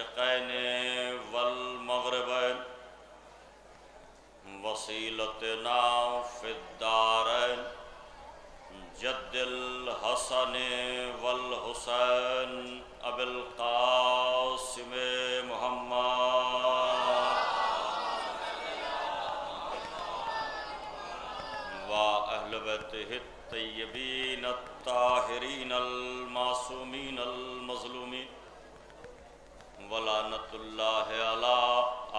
المشرقین والمغربین وسیلتنا فی الدارین جد الحسن والحسین ابی القاسم محمد وأہل بیتہ الطیبین الطاہرین المعصومین المظلومین ولعنۃ اللہ علی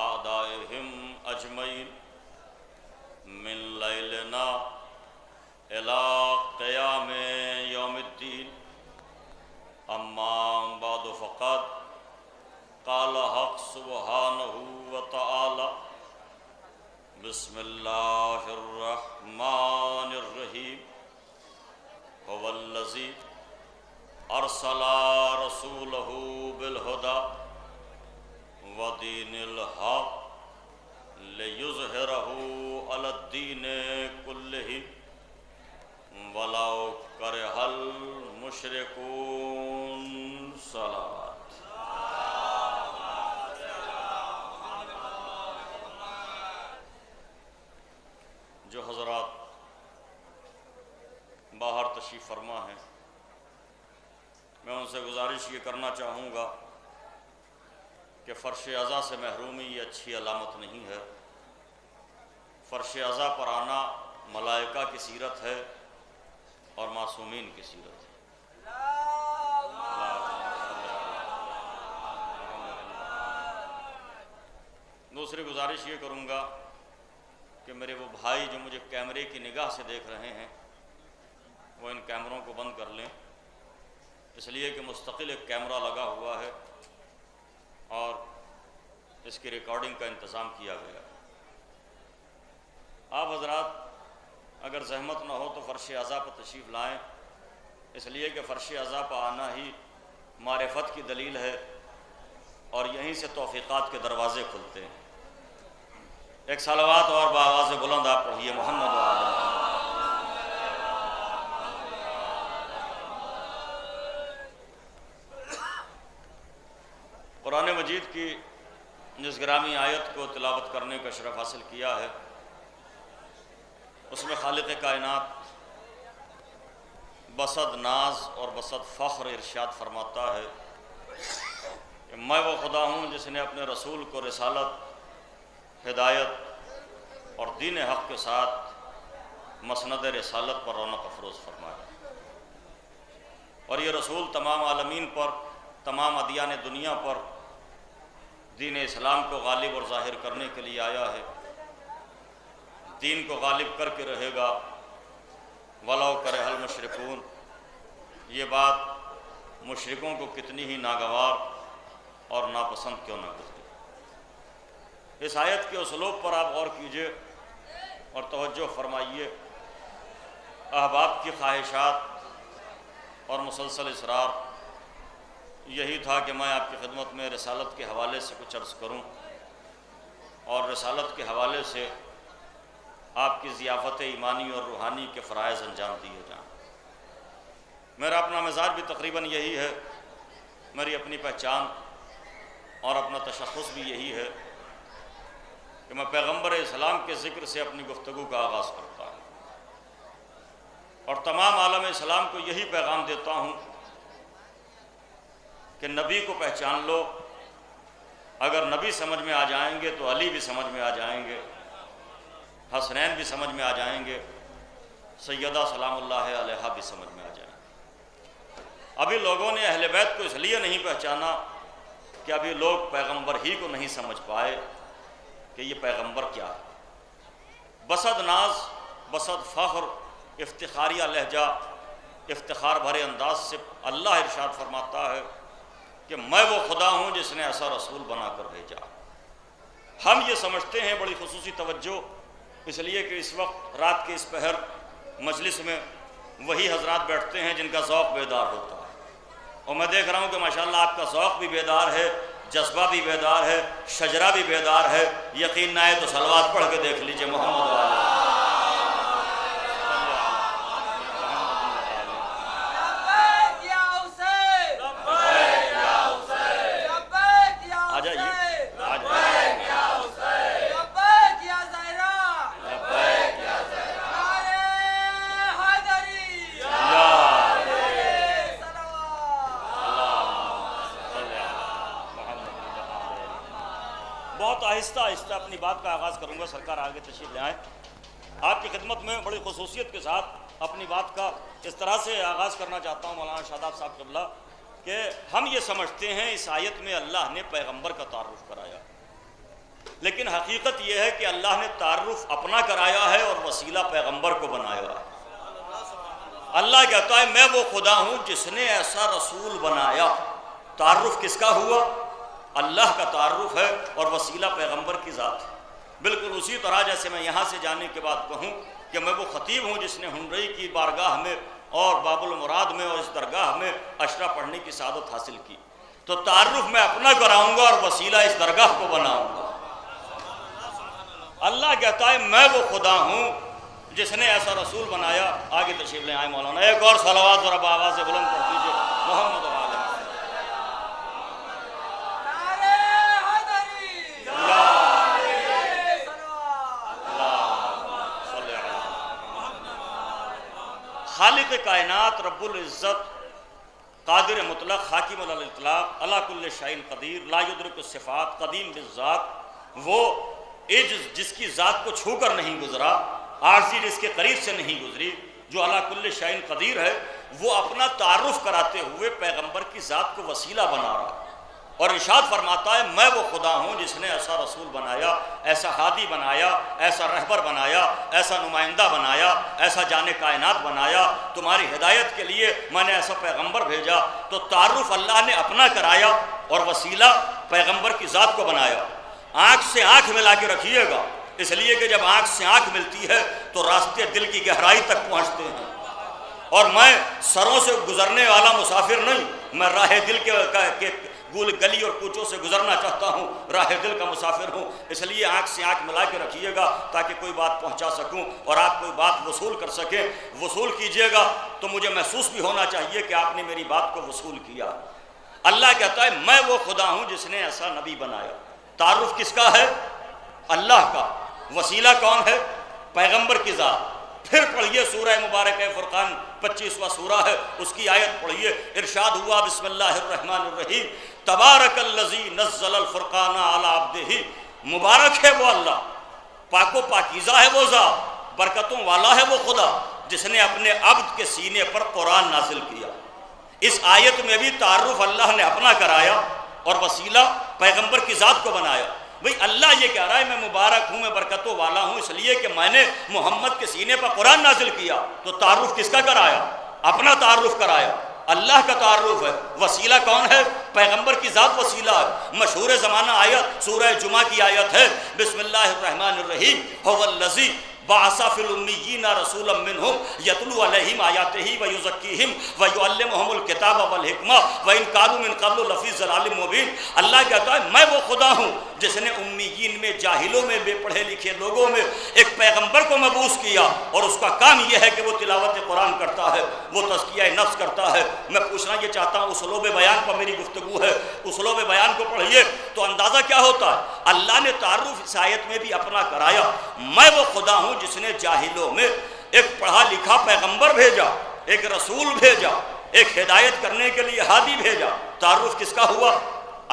اعدائہم اجمعین من لیلنا الی قیام یوم الدین اما بعد فقط قال حق سبحانہ وتعالی بسم اللہ الرحمن الرحیم هو الذی ارسل رسولہ بالہدی ودین الحق لیظہرہ علی الدین کلہ ولو کرہ المشرکون صلوات۔ جو حضرات باہر تشریف فرما ہیں، میں ان سے گزارش یہ کرنا چاہوں گا کہ فرش عزا سے محرومی یہ اچھی علامت نہیں ہے۔ فرش عزا پر آنا ملائکہ کی سیرت ہے اور معصومین کی سیرت ہے۔ دوسری گزارش یہ کروں گا کہ میرے وہ بھائی جو مجھے کیمرے کی نگاہ سے دیکھ رہے ہیں وہ ان کیمروں کو بند کر لیں، اس لیے کہ مستقل ایک کیمرہ لگا ہوا ہے اور اس کی ریکارڈنگ کا انتظام کیا گیا ہے۔ آپ حضرات اگر زحمت نہ ہو تو فرش عزا پر تشریف لائیں، اس لیے کہ فرش عزا پر آنا ہی معرفت کی دلیل ہے اور یہیں سے توفیقات کے دروازے کھلتے ہیں۔ ایک صلوات اور بآواز بلند آپ پڑھیے محمد و آل محمد۔ قرآن مجید کی جس گرامی آیت کو تلاوت کرنے کا شرف حاصل کیا ہے، اس میں خالق کائنات بصد ناز اور بصد فخر ارشاد فرماتا ہے کہ میں وہ خدا ہوں جس نے اپنے رسول کو رسالت، ہدایت اور دین حق کے ساتھ مسند رسالت پر رونق افروز فرمایا، اور یہ رسول تمام عالمین پر، تمام ادیان دنیا پر دین اسلام کو غالب اور ظاہر کرنے کے لیے آیا ہے۔ دین کو غالب کر کے رہے گا، ولو کرہ المشرکون۔ یہ بات مشرکوں کو کتنی ہی ناگوار اور ناپسند کیوں نہ گزرے۔ اس آیت کے اسلوب پر آپ غور کیجئے اور توجہ فرمائیے۔ احباب کی خواہشات اور مسلسل اصرار یہی تھا کہ میں آپ کی خدمت میں رسالت کے حوالے سے کچھ عرض کروں اور رسالت کے حوالے سے آپ کی ضیافت ایمانی اور روحانی کے فرائض انجام دیے جائیں۔ میرا اپنا مزاج بھی تقریباً یہی ہے، میری اپنی پہچان اور اپنا تشخص بھی یہی ہے کہ میں پیغمبر اسلام کے ذکر سے اپنی گفتگو کا آغاز کرتا ہوں اور تمام عالم اسلام کو یہی پیغام دیتا ہوں کہ نبی کو پہچان لو۔ اگر نبی سمجھ میں آ جائیں گے تو علی بھی سمجھ میں آ جائیں گے، حسنین بھی سمجھ میں آ جائیں گے، سیدہ سلام اللہ علیہا بھی سمجھ میں آ جائیں گے۔ ابھی لوگوں نے اہل بیت کو اس لیے نہیں پہچانا کہ ابھی لوگ پیغمبر ہی کو نہیں سمجھ پائے کہ یہ پیغمبر کیا ہے۔ بصد ناز، بصد فخر، افتخاریہ لہجہ، افتخار بھرے انداز سے اللہ ارشاد فرماتا ہے کہ میں وہ خدا ہوں جس نے ایسا رسول بنا کر بھیجا۔ ہم یہ سمجھتے ہیں، بڑی خصوصی توجہ اس لیے کہ اس وقت رات کے اس پہر مجلس میں وہی حضرات بیٹھتے ہیں جن کا ذوق بیدار ہوتا ہے، اور میں دیکھ رہا ہوں کہ ماشاءاللہ آپ کا ذوق بھی بیدار ہے، جذبہ بھی بیدار ہے، شجرہ بھی بیدار ہے۔ یقین نہ آئے تو صلوات پڑھ کے دیکھ لیجئے محمد و آل محمد۔ آہستہ آہستہ اپنی بات کا آغاز کروں گا. سرکار آگے تشریف لے آئیں. آپ کی خدمت میں بڑی خصوصیت کے ساتھ اپنی بات کا اس طرح سے آغاز کرنا چاہتا ہوں مولانا شاداب صاحب قبلہ کہ ہم یہ سمجھتے ہیں اس آیت میں اللہ نے پیغمبر کا تعارف کرایا، لیکن حقیقت یہ ہے کہ اللہ نے تعارف اپنا کرایا ہے اور وسیلہ پیغمبر کو بنایا ہے. اللہ کہتا ہے میں وہ خدا ہوں جس نے ایسا رسول بنایا. تعارف کس کا ہوا؟ اللہ کا تعارف ہے اور وسیلہ پیغمبر کی ذات ہے. بالکل اسی طرح جیسے میں یہاں سے جانے کے بعد کہوں کہ میں وہ خطیب ہوں جس نے ہنرئی کی بارگاہ میں اور باب المراد میں اور اس درگاہ میں اشرا پڑھنے کی سعادت حاصل کی، تو تعارف میں اپنا کراؤں گا اور وسیلہ اس درگاہ کو بناؤں گا. اللہ کہتا ہے میں وہ خدا ہوں جس نے ایسا رسول بنایا. آگے تشریف لے آئے مولانا. ایک اور صلوات ذرا آواز سے بلند پڑھ دیجیے. محمد و آل خالق کائنات رب العزت قادر مطلق حاکم علی الاطلاق علی کل شیء قدیر لا یدرک الصفات قدیم بالذات، وہ عجز جس کی ذات کو چھو کر نہیں گزرا، عاجزی جس کے قریب سے نہیں گزری، جو علی کل شیء قدیر ہے، وہ اپنا تعارف کراتے ہوئے پیغمبر کی ذات کو وسیلہ بنا رہا ہے اور ارشاد فرماتا ہے میں وہ خدا ہوں جس نے ایسا رسول بنایا، ایسا ہادی بنایا، ایسا رہبر بنایا، ایسا نمائندہ بنایا، ایسا جان کائنات بنایا. تمہاری ہدایت کے لیے میں نے ایسا پیغمبر بھیجا. تو تعارف اللہ نے اپنا کرایا اور وسیلہ پیغمبر کی ذات کو بنایا. آنکھ سے آنکھ ملا کے رکھیے گا، اس لیے کہ جب آنکھ سے آنکھ ملتی ہے تو راستے دل کی گہرائی تک پہنچتے ہیں. اور میں سروں سے گزرنے والا مسافر نہیں، میں راہ دل کے گلی اور کوچوں سے گزرنا چاہتا ہوں، راہ دل کا مسافر ہوں. اس لیے آنکھ سے آنکھ ملا کے رکھیے گا تاکہ کوئی بات پہنچا سکوں اور آپ کوئی بات وصول کر سکیں. وصول کیجئے گا تو مجھے محسوس بھی ہونا چاہیے کہ آپ نے میری بات کو وصول کیا. اللہ کہتا ہے میں وہ خدا ہوں جس نے ایسا نبی بنایا. تعارف کس کا ہے؟ اللہ کا. وسیلہ کون ہے؟ پیغمبر کی ذات. پھر پڑھیے سورہ مبارک فرقان 25واں سورہ ہے، اس کی آیت پڑھیے. ارشاد ہوا بسم اللہ الرحمن الرحیم تبارک الذی نزل الفرقان علی عبدہ. مبارک ہے وہ اللہ، پاک و پاکیزہ ہے وہ ذات، برکتوں والا ہے وہ خدا جس نے اپنے عبد کے سینے پر قرآن نازل کیا. اس آیت میں بھی تعارف اللہ نے اپنا کرایا اور وسیلہ پیغمبر کی ذات کو بنایا. بھئی اللہ یہ کہہ رہا ہے میں مبارک ہوں، میں برکتوں والا ہوں اس لیے کہ میں نے محمد کے سینے پر قرآن نازل کیا. تو تعارف کس کا کرایا؟ اپنا تعارف کرایا. اللہ کا تعارف ہے. وسیلہ کون ہے؟ پیغمبر کی ذات وسیلہ ہے. مشہور زمانہ آیت سورہ جمعہ کی آیت ہے بسم اللہ الرحمن الرحیم هو الذی بعث فی الامیین رسولا منہم یتلو علیہم آیاتہ ویزکیہم ویعلمہم الکتاب والحکمہ وان کانوا من قبل لفی ضلال مبین. اللہ کہتا ہے میں وہ خدا ہوں جس نے امیین میں، جاہلوں میں، بے پڑھے لکھے لوگوں میں ایک پیغمبر کو مبعوث کیا اور اس کا کام یہ ہے کہ وہ تلاوت قرآن کرتا ہے، وہ تزکیہ نفس کرتا ہے. میں پوچھنا یہ چاہتا ہوں اسلوب بیان پر میری گفتگو ہے، اسلوب بیان کو پڑھیے تو اندازہ کیا ہوتا ہے. اللہ نے تعارف اس آیت میں بھی اپنا کرایا. میں وہ خدا ہوں جس نے جاہلوں میں ایک پڑھا لکھا پیغمبر بھیجا، ایک رسول بھیجا، ایک ہدایت کرنے کے لیے ہادی بھیجا. تعارف کس کا ہوا؟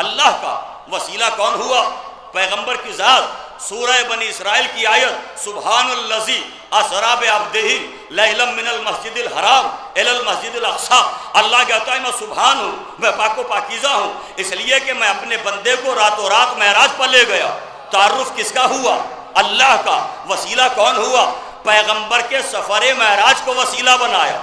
اللہ کا. وسیلہ کون ہوا؟ پیغمبر کی ذات. سورہ بنی اسرائیل کی آیت سبحان الذی اسری بعبدہ لیلا من المسجد الحرام الی المسجد الاقصی. اللہ کہتا ہے میں سبحان ہوں، میں پاک و پاکیزہ ہوں اس لیے کہ میں اپنے بندے کو راتوں رات معراج پر لے گیا. تعارف کس کا ہوا؟ اللہ کا. وسیلہ کون ہوا؟ پیغمبر کے سفر معراج کو وسیلہ بنایا.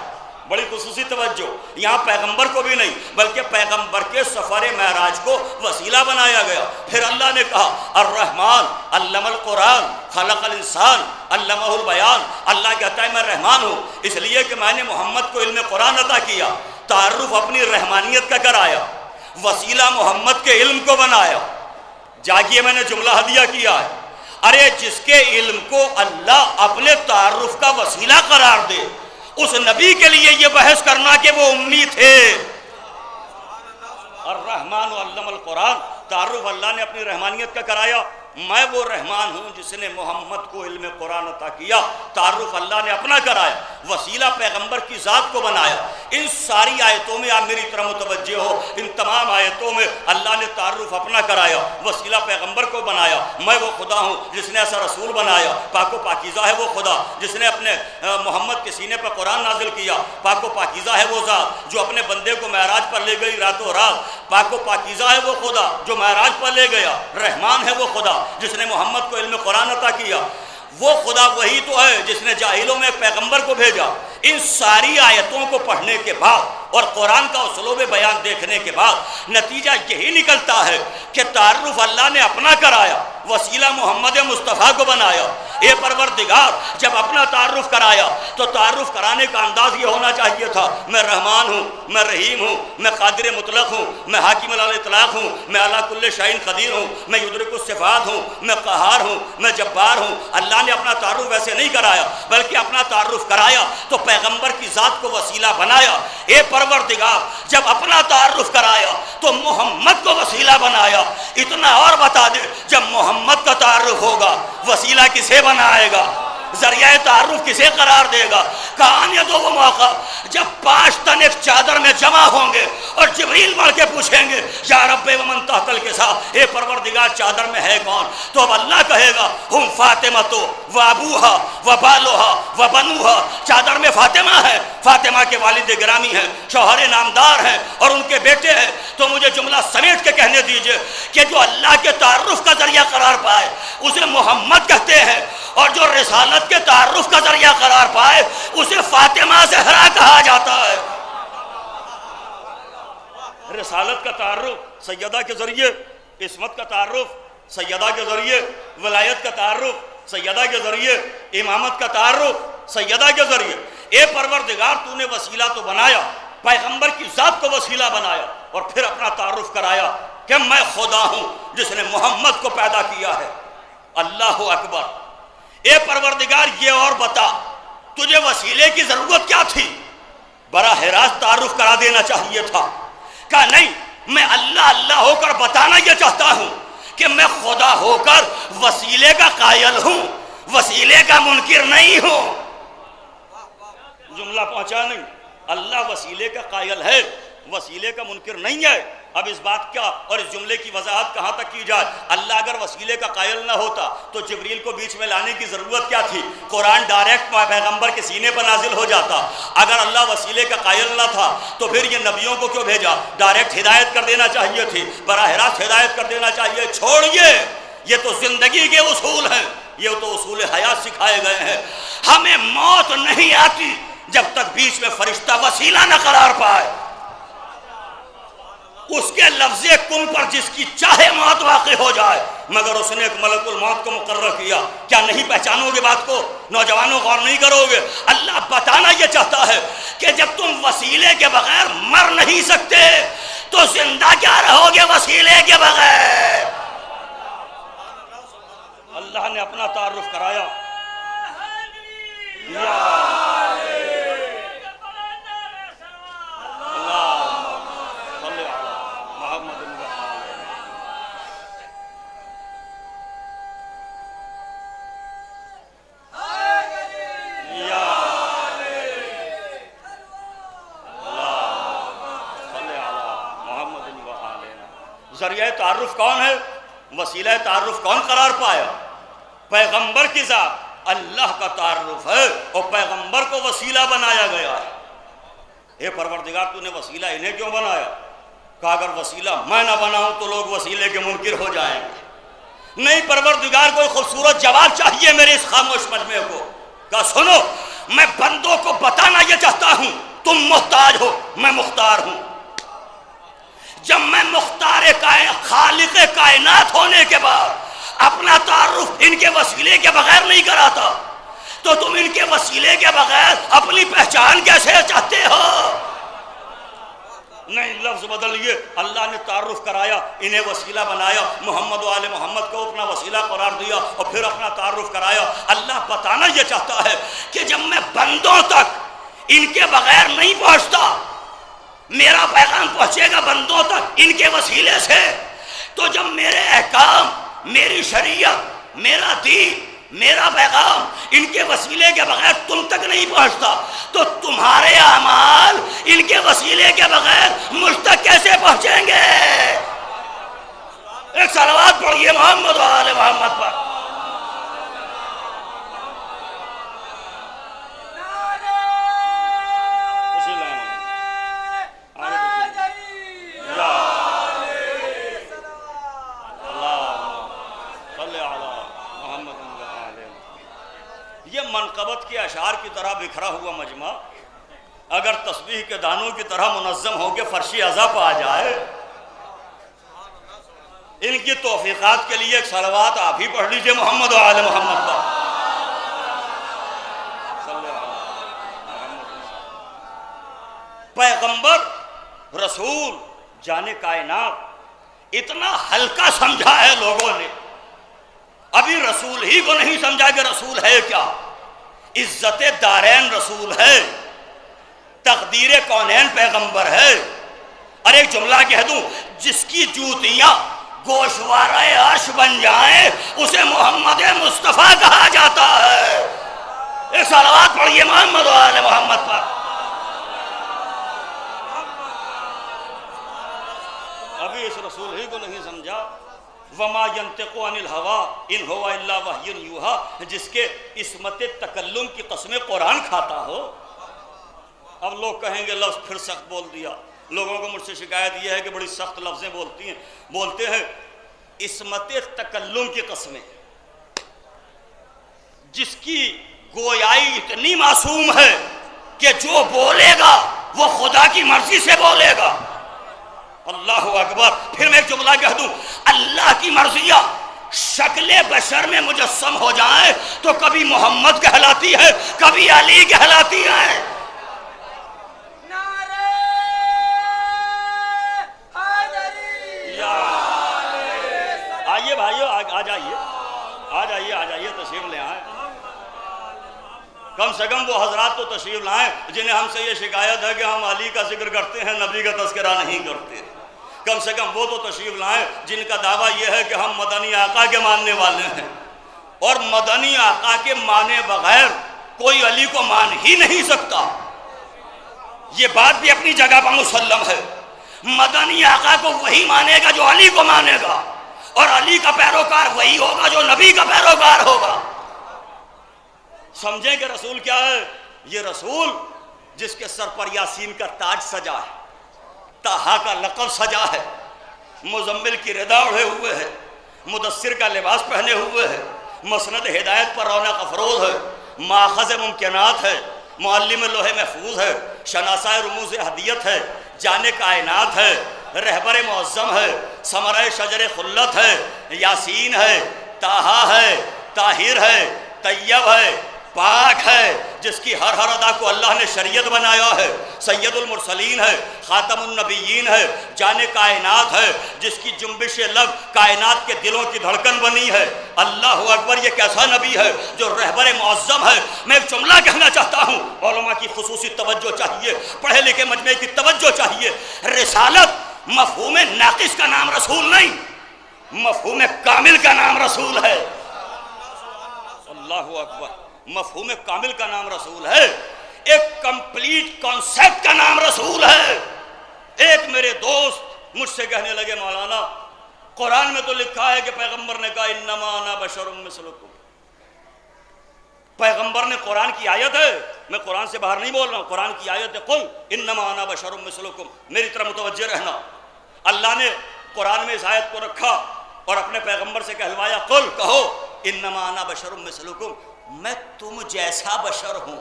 بڑی خصوصی توجہ، یہاں پیغمبر کو بھی نہیں بلکہ پیغمبر کے سفر معراج کو وسیلہ بنایا گیا. پھر اللہ نے کہا الرحمن علم القرآن خلق الانسان علمہ البیان. اللہ کہتا ہے میں رحمان ہوں اس لیے کہ میں نے محمد کو علم قرآن عطا کیا. تعارف اپنی رحمانیت کا کرایا، وسیلہ محمد کے علم کو بنایا. جاگیے میں نے جملہ ہدیہ کیا ہے. ارے جس کے علم کو اللہ اپنے تعارف کا وسیلہ قرار دے اس نبی کے لیے یہ بحث کرنا کہ وہ امی تھے. الرحمن علم القرآن. تعارف اللہ نے اپنی رحمانیت کا کرایا. میں وہ رحمان ہوں جس نے محمد کو علم قرآن عطا کیا. تعارف اللہ نے اپنا کرایا. وسیلہ پیغمبر کی ذات کو بنایا. ان ساری آیتوں میں آپ میری طرح متوجہ ہو، ان تمام آیتوں میں اللہ نے تعارف اپنا کرایا، وسیلہ پیغمبر کو بنایا، میں وہ خدا ہوں جس نے ایسا رسول بنایا، پاک و پاکیزہ ہے وہ خدا جس نے اپنے محمد کے سینے پر قرآن نازل کیا، پاک و پاکیزہ ہے وہ ذات جو اپنے بندے کو معراج پر لے گئی راتوں رات، پاک و پاکیزہ ہے وہ خدا جو معراج پر لے گیا، رحمان ہے وہ خدا جس نے محمد کو علم قرآن عطا کیا، وہ خدا وہی تو ہے جس نے جاہلوں میں ایک پیغمبر کو بھیجا۔ ان ساری آیتوں کو پڑھنے کے بعد اور قرآن کا اسلوب بیان دیکھنے کے بعد نتیجہ یہی نکلتا ہے کہ تعارف اللہ نے اپنا کرایا، وسیلہ محمد مصطفیٰ کو بنایا۔ اے پروردگار، جب اپنا تعارف کرایا تو تعارف کرانے کا انداز یہ ہونا چاہیے تھا، میں رحمان ہوں، میں رحیم ہوں، میں قادر مطلق ہوں، میں حاکم علی الاطلاق ہوں، میں علی کل شیء قدیر ہوں، میں یدرک الصفات ہوں، میں قہار ہوں، میں جبار ہوں۔ اللہ نے اپنا تعارف ویسے نہیں کرایا، بلکہ اپنا تعارف کرایا تو پیغمبر کی ذات کو وسیلہ بنایا۔ اے پروردگار، جب اپنا تعارف کرایا تو محمد کو وسیلہ بنایا۔ اتنا اور بتا دے، جب محمد کا تعارف ہوگا وسیلہ کسے بنائے گا؟ ذریعہ تعارف کسے قرار دے گا؟ کہاں یہ دو وہ موقع جب 5 تن ایک چادر میں جمع ہوں گے اور جبریل بڑھ کے پوچھیں گے یا رب ومن تحت الکساء، اے پروردگار چادر میں ہے کون؟ تو اب اللہ کہے گا ہم فاطمہ تو و ابوہا و بالوہا و بنوہا، چادر میں فاطمہ ہے، فاطمہ کے والد گرامی ہیں، شوہر نامدار ہیں اور ان کے بیٹے ہیں۔ تو مجھے جملہ سمیٹ کے کہنے دیجئے کہ جو اللہ کے تعارف کا ذریعہ قرار پائے اسے محمد کہتے ہیں، اور جو رسالت کے تعارف کا ذریعہ قرار پائے اسے فاطمہ زہرا کہا جاتا ہے۔ رسالت کا تعارف سیدہ کے ذریعے، عصمت کا تعارف سیدہ کے ذریعے، ولایت کا تعارف سیدہ کے ذریعے، امامت کا تعارف سیدہ کے ذریعے۔ اے پروردگار، تو نے وسیلہ تو بنایا، پیغمبر کی ذات کو وسیلہ بنایا اور پھر اپنا تعارف کرایا کہ میں خدا ہوں جس نے محمد کو پیدا کیا ہے۔ اللہ اکبر۔ اے پروردگار، یہ اور بتا تجھے وسیلے کی ضرورت کیا تھی؟ براہ راست تعارف کرا دینا چاہیے تھا۔ کہا نہیں، میں اللہ اللہ ہو کر بتانا یہ چاہتا ہوں کہ میں خدا ہو کر وسیلے کا قائل ہوں، وسیلے کا منکر نہیں ہوں۔ جملہ پہنچا نہیں؟ اللہ وسیلے کا قائل ہے، وسیلے کا منکر نہیں ہے۔ اب اس بات کا اور اس جملے کی وضاحت کہاں تک کی جائے؟ اللہ اگر وسیلے کا قائل نہ ہوتا تو جبریل کو بیچ میں لانے کی ضرورت کیا تھی؟ قرآن ڈائریکٹ پیغمبر کے سینے پر نازل ہو جاتا۔ اگر اللہ وسیلے کا قائل نہ تھا تو پھر یہ نبیوں کو کیوں بھیجا؟ ڈائریکٹ ہدایت کر دینا چاہیے تھی، براہ راست ہدایت کر دینا چاہیے۔ چھوڑیے، یہ تو زندگی کے اصول ہیں، یہ تو اصول حیات سکھائے گئے ہیں۔ ہمیں موت نہیں آتی جب تک بیچ میں فرشتہ وسیلہ نہ قرار پائے۔ اس کے لفظ کن پر جس کی چاہے موت واقع ہو جائے، مگر اس نے ایک ملک الموت کو مقرر کیا۔ کیا نہیں پہچانو گے بات کو؟ نوجوانوں غور نہیں کرو گے؟ اللہ بتانا یہ چاہتا ہے کہ جب تم وسیلے کے بغیر مر نہیں سکتے تو زندہ کیا رہو گے وسیلے کے بغیر؟ اللہ نے اپنا تعارف کرایا۔ ذریعہ تعارف کون ہے؟ وسیلہ تعارف کون قرار پایا؟ پیغمبر کی ذات، اللہ کا تعارف ہے اور پیغمبر کو وسیلہ بنایا گیا ہے۔ اے پروردگار، تو نے وسیلہ انہیں کیوں بنایا؟ کہا اگر وسیلہ میں نہ بناؤں تو لوگ وسیلے کے منکر ہو جائیں گے۔ نہیں پروردگار، کوئی خوبصورت جواب چاہیے میرے اس خاموش مجمع کو۔ کہا سنو، میں بندوں کو بتانا یہ چاہتا ہوں تم محتاج ہو، میں مختار ہوں۔ جب میں مختار خالق کائنات ہونے کے بعد اپنا تعارف ان کے وسیلے کے بغیر نہیں کراتا تو تم ان کے وسیلے کے بغیر اپنی پہچان کیسے چاہتے ہو؟ نہیں، لفظ بدلیے۔ اللہ نے تعارف کرایا، انہیں وسیلہ بنایا، محمد و آل محمد کو اپنا وسیلہ قرار دیا اور پھر اپنا تعارف کرایا۔ اللہ بتانا یہ چاہتا ہے کہ جب میں بندوں تک ان کے بغیر نہیں پہنچتا، میرا پیغام پہنچے گا بندوں تک ان کے وسیلے سے، تو جب میرے احکام، میری شریعت، میرا دین میرا پیغام ان کے وسیلے کے بغیر تم تک نہیں پہنچتا، تو تمہارے اعمال ان کے وسیلے کے بغیر مجھ تک کیسے پہنچیں گے؟ ایک صلوات پڑھیے محمد و آل محمد پر۔ یہ منقبت کے اشعار کی طرح بکھرا ہوا مجمع اگر تسبیح کے دانوں کی طرح منظم ہو کے فرشی اعضا پہ آ جائے، ان کی توفیقات کے لیے ایک صلوات آپ ہی پڑھ لیجئے محمد و آل محمد پر۔ پیغمبر رسول جانے کائنات اتنا ہلکا سمجھا ہے لوگوں نے، ابھی رسول ہی کو نہیں سمجھا کہ رسول ہے کیا۔ عزت دارین رسول ہے، تقدیر کونین پیغمبر ہے۔ اور ایک جملہ کہہ دوں، جس کی جوتیاں گوشوارہ عرش بن جائیں اسے محمد مصطفیٰ کہا جاتا ہے۔ ایک صلوات پڑھیے محمد و آل محمد پر۔ ابھی اس رسول ہی کو نہیں سمجھا۔ وما ينطق عن الهوى ان هو الا وحی یوحی، جس کے عصمت تکلم کی قسمیں قرآن کھاتا ہو۔ اب لوگ کہیں گے لفظ پھر سخت بول دیا۔ لوگوں کو مجھ سے شکایت یہ ہے کہ بڑی سخت لفظیں بولتے ہیں۔ عصمت تکلم کی قسمیں، جس کی گویائی اتنی معصوم ہے کہ جو بولے گا وہ خدا کی مرضی سے بولے گا۔ اللہ اکبر۔ پھر میں ایک جملہ کہہ دوں، اللہ کی مرضیاں شکل بشر میں مجسم ہو جائیں تو کبھی محمد کہلاتی ہے، کبھی علی کہلاتی ہے۔ آئیے بھائیو، آ جائیے تشریف لے آئیں۔ کم سے کم وہ حضرات تو تشریف لائیں جنہیں ہم سے یہ شکایت ہے کہ ہم علی کا ذکر کرتے ہیں، نبی کا تذکرہ نہیں کرتے۔ کم سے کم وہ تو تشریف لائیں جن کا دعویٰ یہ ہے کہ ہم مدنی آقا کے ماننے والے ہیں، اور مدنی آقا کے مانے بغیر کوئی علی کو مان ہی نہیں سکتا۔ یہ بات بھی اپنی جگہ پر مسلم ہے۔ مدنی آقا کو وہی مانے گا جو علی کو مانے گا، اور علی کا پیروکار وہی ہوگا جو نبی کا پیروکار ہوگا۔ سمجھیں کہ رسول کیا ہے؟ یہ رسول جس کے سر پر یاسین کا تاج سجا ہے، طٰہٰ کا لقب سجا ہے، مزمل کی ردا اڑے ہوئے ہے، مدثر کا لباس پہنے ہوئے ہے، مسند ہدایت پر رونق افروز ہے، ماخذ ممکنات ہے، معلم لوح محفوظ ہے، شناسہ رموز ہدیت ہے، جان کائنات ہے، رہبر معظم ہے، ثمرہ شجر خلت ہے، یاسین ہے، طٰہٰ ہے، طاہر ہے، طیب ہے، پاک ہے، جس کی ہر ادا کو اللہ نے شریعت بنایا ہے، سید المرسلین ہے، خاتم النبیین ہے، جان کائنات ہے، جس کی جنبش لب کائنات کے دلوں کی دھڑکن بنی ہے۔ اللہ اکبر۔ یہ کیسا نبی ہے جو رہبر معظم ہے۔ میں ایک جملہ کہنا چاہتا ہوں، علماء کی خصوصی توجہ چاہیے، پڑھے لکھے مجمع کی توجہ چاہیے۔ رسالت مفہوم ناقص کا نام رسول نہیں، مفہوم کامل کا نام رسول ہے۔ اللہ اکبر۔ مفہوم کامل کا نام رسول ہے، ایک کمپلیٹ کانسیپٹ کا نام رسول ہے۔ ایک میرے دوست مجھ سے کہنے لگے، مولانا قرآن میں تو لکھا ہے کہ پیغمبر نے کہا انما انا بشر مثلکم۔ پیغمبر نے قرآن کی آیت ہے، میں قرآن سے باہر نہیں بول رہا ہوں، قرآن کی آیت ہے قل انما انا بشر مثلکم، میری طرح متوجہ رہنا۔ اللہ نے قرآن میں اس آیت کو رکھا اور اپنے پیغمبر سے کہلوایا، قل کہو انما انا بشر مثلکم، میں تم جیسا بشر ہوں۔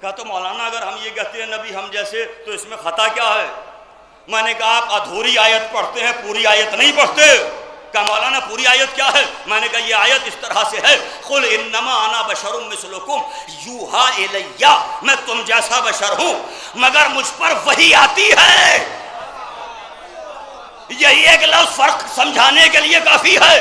کہا تو مولانا اگر ہم یہ کہتے ہیں نبی ہم جیسے تو اس میں خطا کیا ہے؟ میں نے کہا آپ ادھوری آیت پڑھتے ہیں، پوری آیت نہیں پڑھتے۔ کہا مولانا پوری آیت کیا ہے؟ میں نے کہا یہ آیت اس طرح سے ہے، قل انما انا بشر مثلکم یوحی الی، میں تم جیسا بشر ہوں مگر مجھ پر وحی آتی ہے۔ یہی ایک لفظ فرق سمجھانے کے لیے کافی ہے۔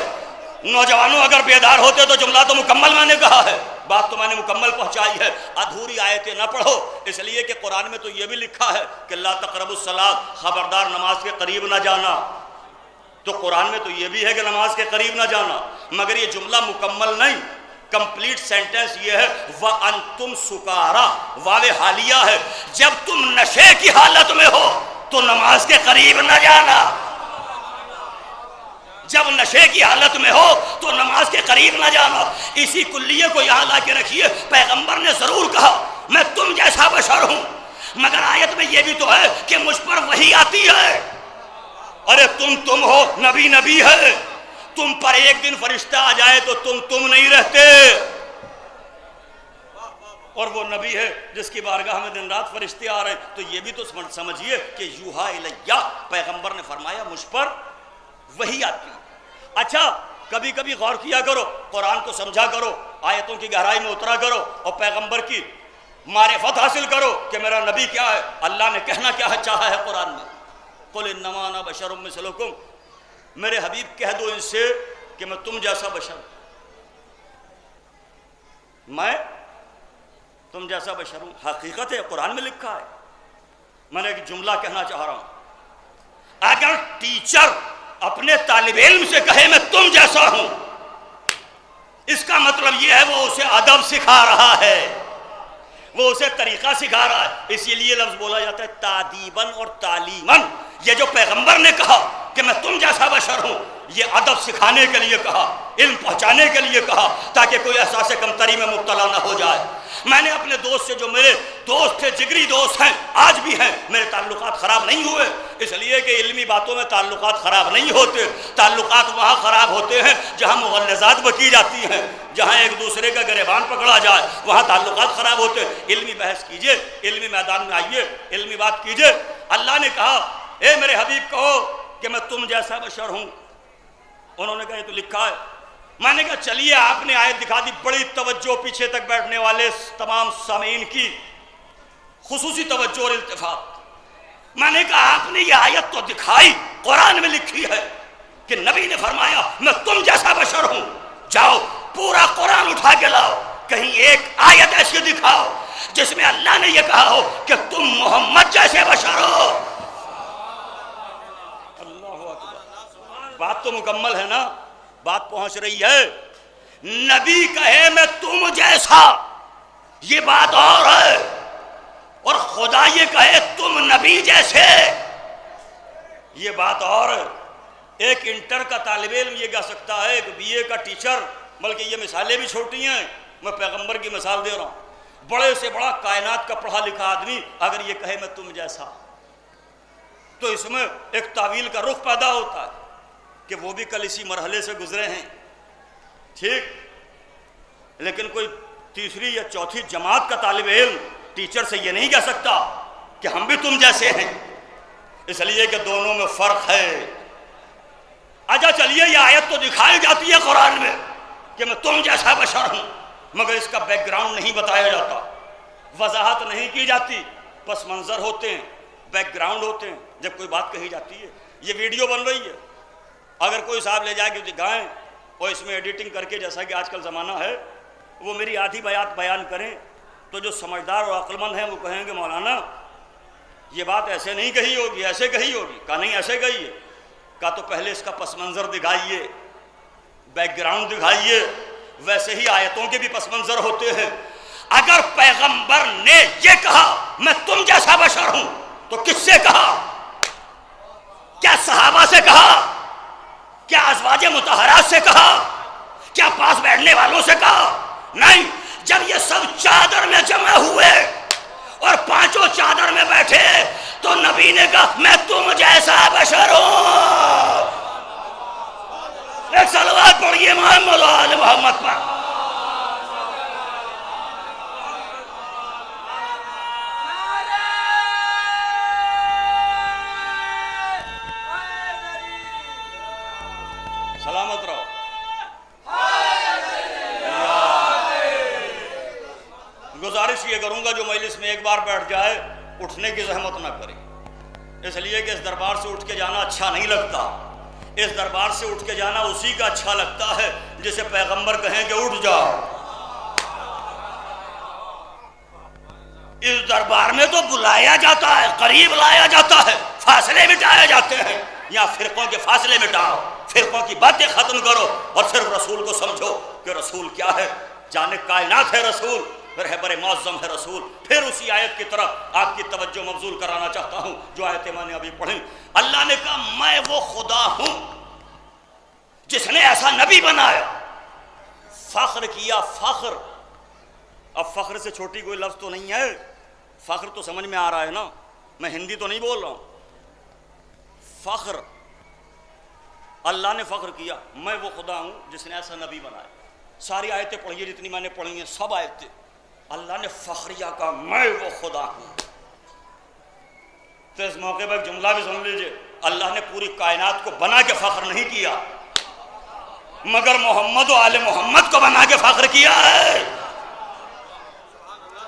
نوجوانوں اگر بیدار ہوتے تو جملہ تو مکمل میں نے کہا ہے، بات تو میں نے مکمل پہنچائی ہے۔ ادھوری آیتیں نہ پڑھو، اس لیے کہ قرآن میں تو یہ بھی لکھا ہے کہ لا تقربوا الصلاۃ، خبردار نماز کے قریب نہ جانا۔ تو قرآن میں تو یہ بھی ہے کہ نماز کے قریب نہ جانا، مگر یہ جملہ مکمل نہیں، کمپلیٹ سینٹنس یہ ہے وَأَنْتُمْ سُكَارَى، واو حالیہ ہے، جب تم نشے کی حالت میں ہو تو نماز کے قریب نہ جانا، جب نشے کی حالت میں ہو تو نماز کے قریب نہ جانا۔ اسی کلیے کو یہاں لا کے رکھیے، پیغمبر نے ضرور کہا میں تم جیسا بشر ہوں، مگر آیت میں یہ بھی تو ہے کہ مجھ پر وحی آتی ہے۔ ارے تم ہو، نبی نبی ہے، تم پر ایک دن فرشتہ آ جائے تو تم نہیں رہتے، اور وہ نبی ہے جس کی بارگاہ میں دن رات فرشتے آ رہے ہیں، تو یہ بھی تو سمجھیے کہ یوحا الیہ، پیغمبر نے فرمایا مجھ پر وحی آتی ہے۔ اچھا کبھی کبھی غور کیا کرو، قرآن کو سمجھا کرو، آیتوں کی گہرائی میں اترا کرو، اور پیغمبر کی معرفت حاصل کرو کہ میرا نبی کیا ہے، اللہ نے کہنا کیا ہے چاہا ہے قرآن میں، قُلْ إِنَّمَا أَنَا بَشَرٌ مِثْلُكُمْ، میرے حبیب کہہ دو ان سے کہ میں تم جیسا بشر ہوں، میں تم جیسا بشر ہوں۔ حقیقت ہے، قرآن میں لکھا ہے، میں نے ایک جملہ کہنا چاہ رہا ہوں، اگر ٹیچر اپنے طالب علم سے کہے میں تم جیسا ہوں، اس کا مطلب یہ ہے وہ اسے ادب سکھا رہا ہے، وہ اسے طریقہ سکھا رہا ہے۔ اسی لیے لفظ بولا جاتا ہے تادیباً اور تعلیماً، یہ جو پیغمبر نے کہا کہ میں تم جیسا بشر ہوں، یہ ادب سکھانے کے لیے کہا، علم پہنچانے کے لیے کہا، تاکہ کوئی احساس کمتری میں مبتلا نہ ہو جائے۔ میں نے اپنے دوست سے، جو میرے دوست تھے، جگری دوست ہیں، آج بھی ہیں، میرے تعلقات خراب نہیں ہوئے، اس لیے کہ علمی باتوں میں تعلقات خراب نہیں ہوتے، تعلقات وہاں خراب ہوتے ہیں جہاں مغلظات بکی جاتی ہیں، جہاں ایک دوسرے کا گریبان پکڑا جائے، وہاں تعلقات خراب ہوتے ہیں۔ علمی بحث کیجئے، علمی میدان میں آئیے، علمی بات کیجئے۔ اللہ نے کہا اے میرے حبیب کہو کہ میں تم جیسا بشر ہوں، انہوں نے کہا یہ تو لکھا ہے۔ میں نے کہا چلیے آپ نے آیت دکھا دی، بڑی توجہ پیچھے تک بیٹھنے والے تمام سامعین کی خصوصی توجہ اور التفات۔ میں نے کہا آپ نے یہ آیت تو دکھائی، قرآن میں لکھی ہے کہ نبی نے فرمایا میں تم جیسا بشر ہوں، جاؤ پورا قرآن اٹھا کے لاؤ، کہیں ایک آیت ایسی دکھاؤ جس میں اللہ نے یہ کہا ہو کہ تم محمد جیسے بشر ہو۔ اللہ اکبر، بات تو مکمل ہے نا، بات پہنچ رہی ہے۔ نبی کہے میں تم جیسا، یہ بات اور ہے، اور خدا یہ کہے تم نبی جیسے، یہ بات اور ہے۔ ایک انٹر کا طالب علم یہ کہہ سکتا ہے، ایک بی اے کا ٹیچر، بلکہ یہ مثالیں بھی چھوٹی ہیں، میں پیغمبر کی مثال دے رہا ہوں، بڑے سے بڑا کائنات کا پڑھا لکھا آدمی اگر یہ کہے میں تم جیسا، تو اس میں ایک تعویل کا رخ پیدا ہوتا ہے کہ وہ بھی کل اسی مرحلے سے گزرے ہیں، ٹھیک، لیکن کوئی تیسری یا چوتھی جماعت کا طالب علم ٹیچر سے یہ نہیں کہہ سکتا کہ ہم بھی تم جیسے ہیں، اس لیے کہ دونوں میں فرق ہے۔ اچھا چلیے یہ آیت تو دکھائی جاتی ہے قرآن میں کہ میں تم جیسا بشر ہوں، مگر اس کا بیک گراؤنڈ نہیں بتایا جاتا، وضاحت نہیں کی جاتی، پس منظر ہوتے ہیں، بیک گراؤنڈ ہوتے ہیں جب کوئی بات کہی جاتی ہے۔ یہ ویڈیو بن رہی ہے، اگر کوئی صاحب لے جائے کہ دکھائیں اور اس میں ایڈیٹنگ کر کے، جیسا کہ آج کل زمانہ ہے، وہ میری آدھی بات بیان کریں تو جو سمجھدار اور عقل مند ہیں وہ کہیں گے مولانا یہ بات ایسے نہیں کہی ہوگی، ایسے کہی ہوگی۔ کہا نہیں ایسے کہی ہے، کہا تو پہلے اس کا پس منظر دکھائیے، بیک گراؤنڈ دکھائیے۔ ویسے ہی آیتوں کے بھی پس منظر ہوتے ہیں۔ اگر پیغمبر نے یہ کہا میں تم جیسا بشر ہوں تو کس سے کہا؟ کیا صحابہ سے کہا؟ کیا ازواج مطہرات سے کہا؟ کیا پاس بیٹھنے والوں سے کہا؟ نہیں، جب یہ سب چادر میں جمع ہوئے اور پانچوں چادر میں بیٹھے تو نبی نے کہا میں تم جیسا بشر ہوں۔ ایک صلوات پڑھیے محمد و آل محمد پر۔ سلامت رہو۔ گزارش یہ کروں گا جو مجلس میں ایک بار بیٹھ جائے اٹھنے کی زحمت نہ کرے، اس لیے کہ اس دربار سے اٹھ کے جانا اچھا نہیں لگتا۔ اس دربار سے اٹھ کے جانا اسی کا اچھا لگتا ہے جسے پیغمبر کہیں کہ اٹھ جاؤ۔ اس دربار میں تو بلایا جاتا ہے، قریب لایا جاتا ہے، فاصلے مٹائے جاتے ہیں، یا فرقوں کے فاصلے مٹاؤ، فرقوں کی باتیں ختم کرو اور صرف رسول کو سمجھو کہ رسول کیا ہے، جان کائنات ہے رسول، رہبر معظم ہے رسول۔ پھر اسی آیت کی طرف آپ کی توجہ مبذول کرانا چاہتا ہوں جو آیتیں میں نے ابھی پڑھی۔ اللہ نے کہا میں وہ خدا ہوں جس نے ایسا نبی بنایا۔ فخر کیا، فخر، اب فخر سے چھوٹی کوئی لفظ تو نہیں ہے، فخر تو سمجھ میں آ رہا ہے نا، میں ہندی تو نہیں بول رہا ہوں۔ فخر، اللہ نے فخر کیا میں وہ خدا ہوں جس نے ایسا نبی بنایا۔ ساری آیتیں پڑھیے جتنی میں نے پڑھی ہیں، سب آیتیں اللہ نے فخریہ کہا میں وہ خدا ہوں۔ تو اس موقع پر ایک جملہ بھی سن لیجئے، اللہ نے پوری کائنات کو بنا کے فخر نہیں کیا، مگر محمد و آل محمد کو بنا کے فخر کیا ہے۔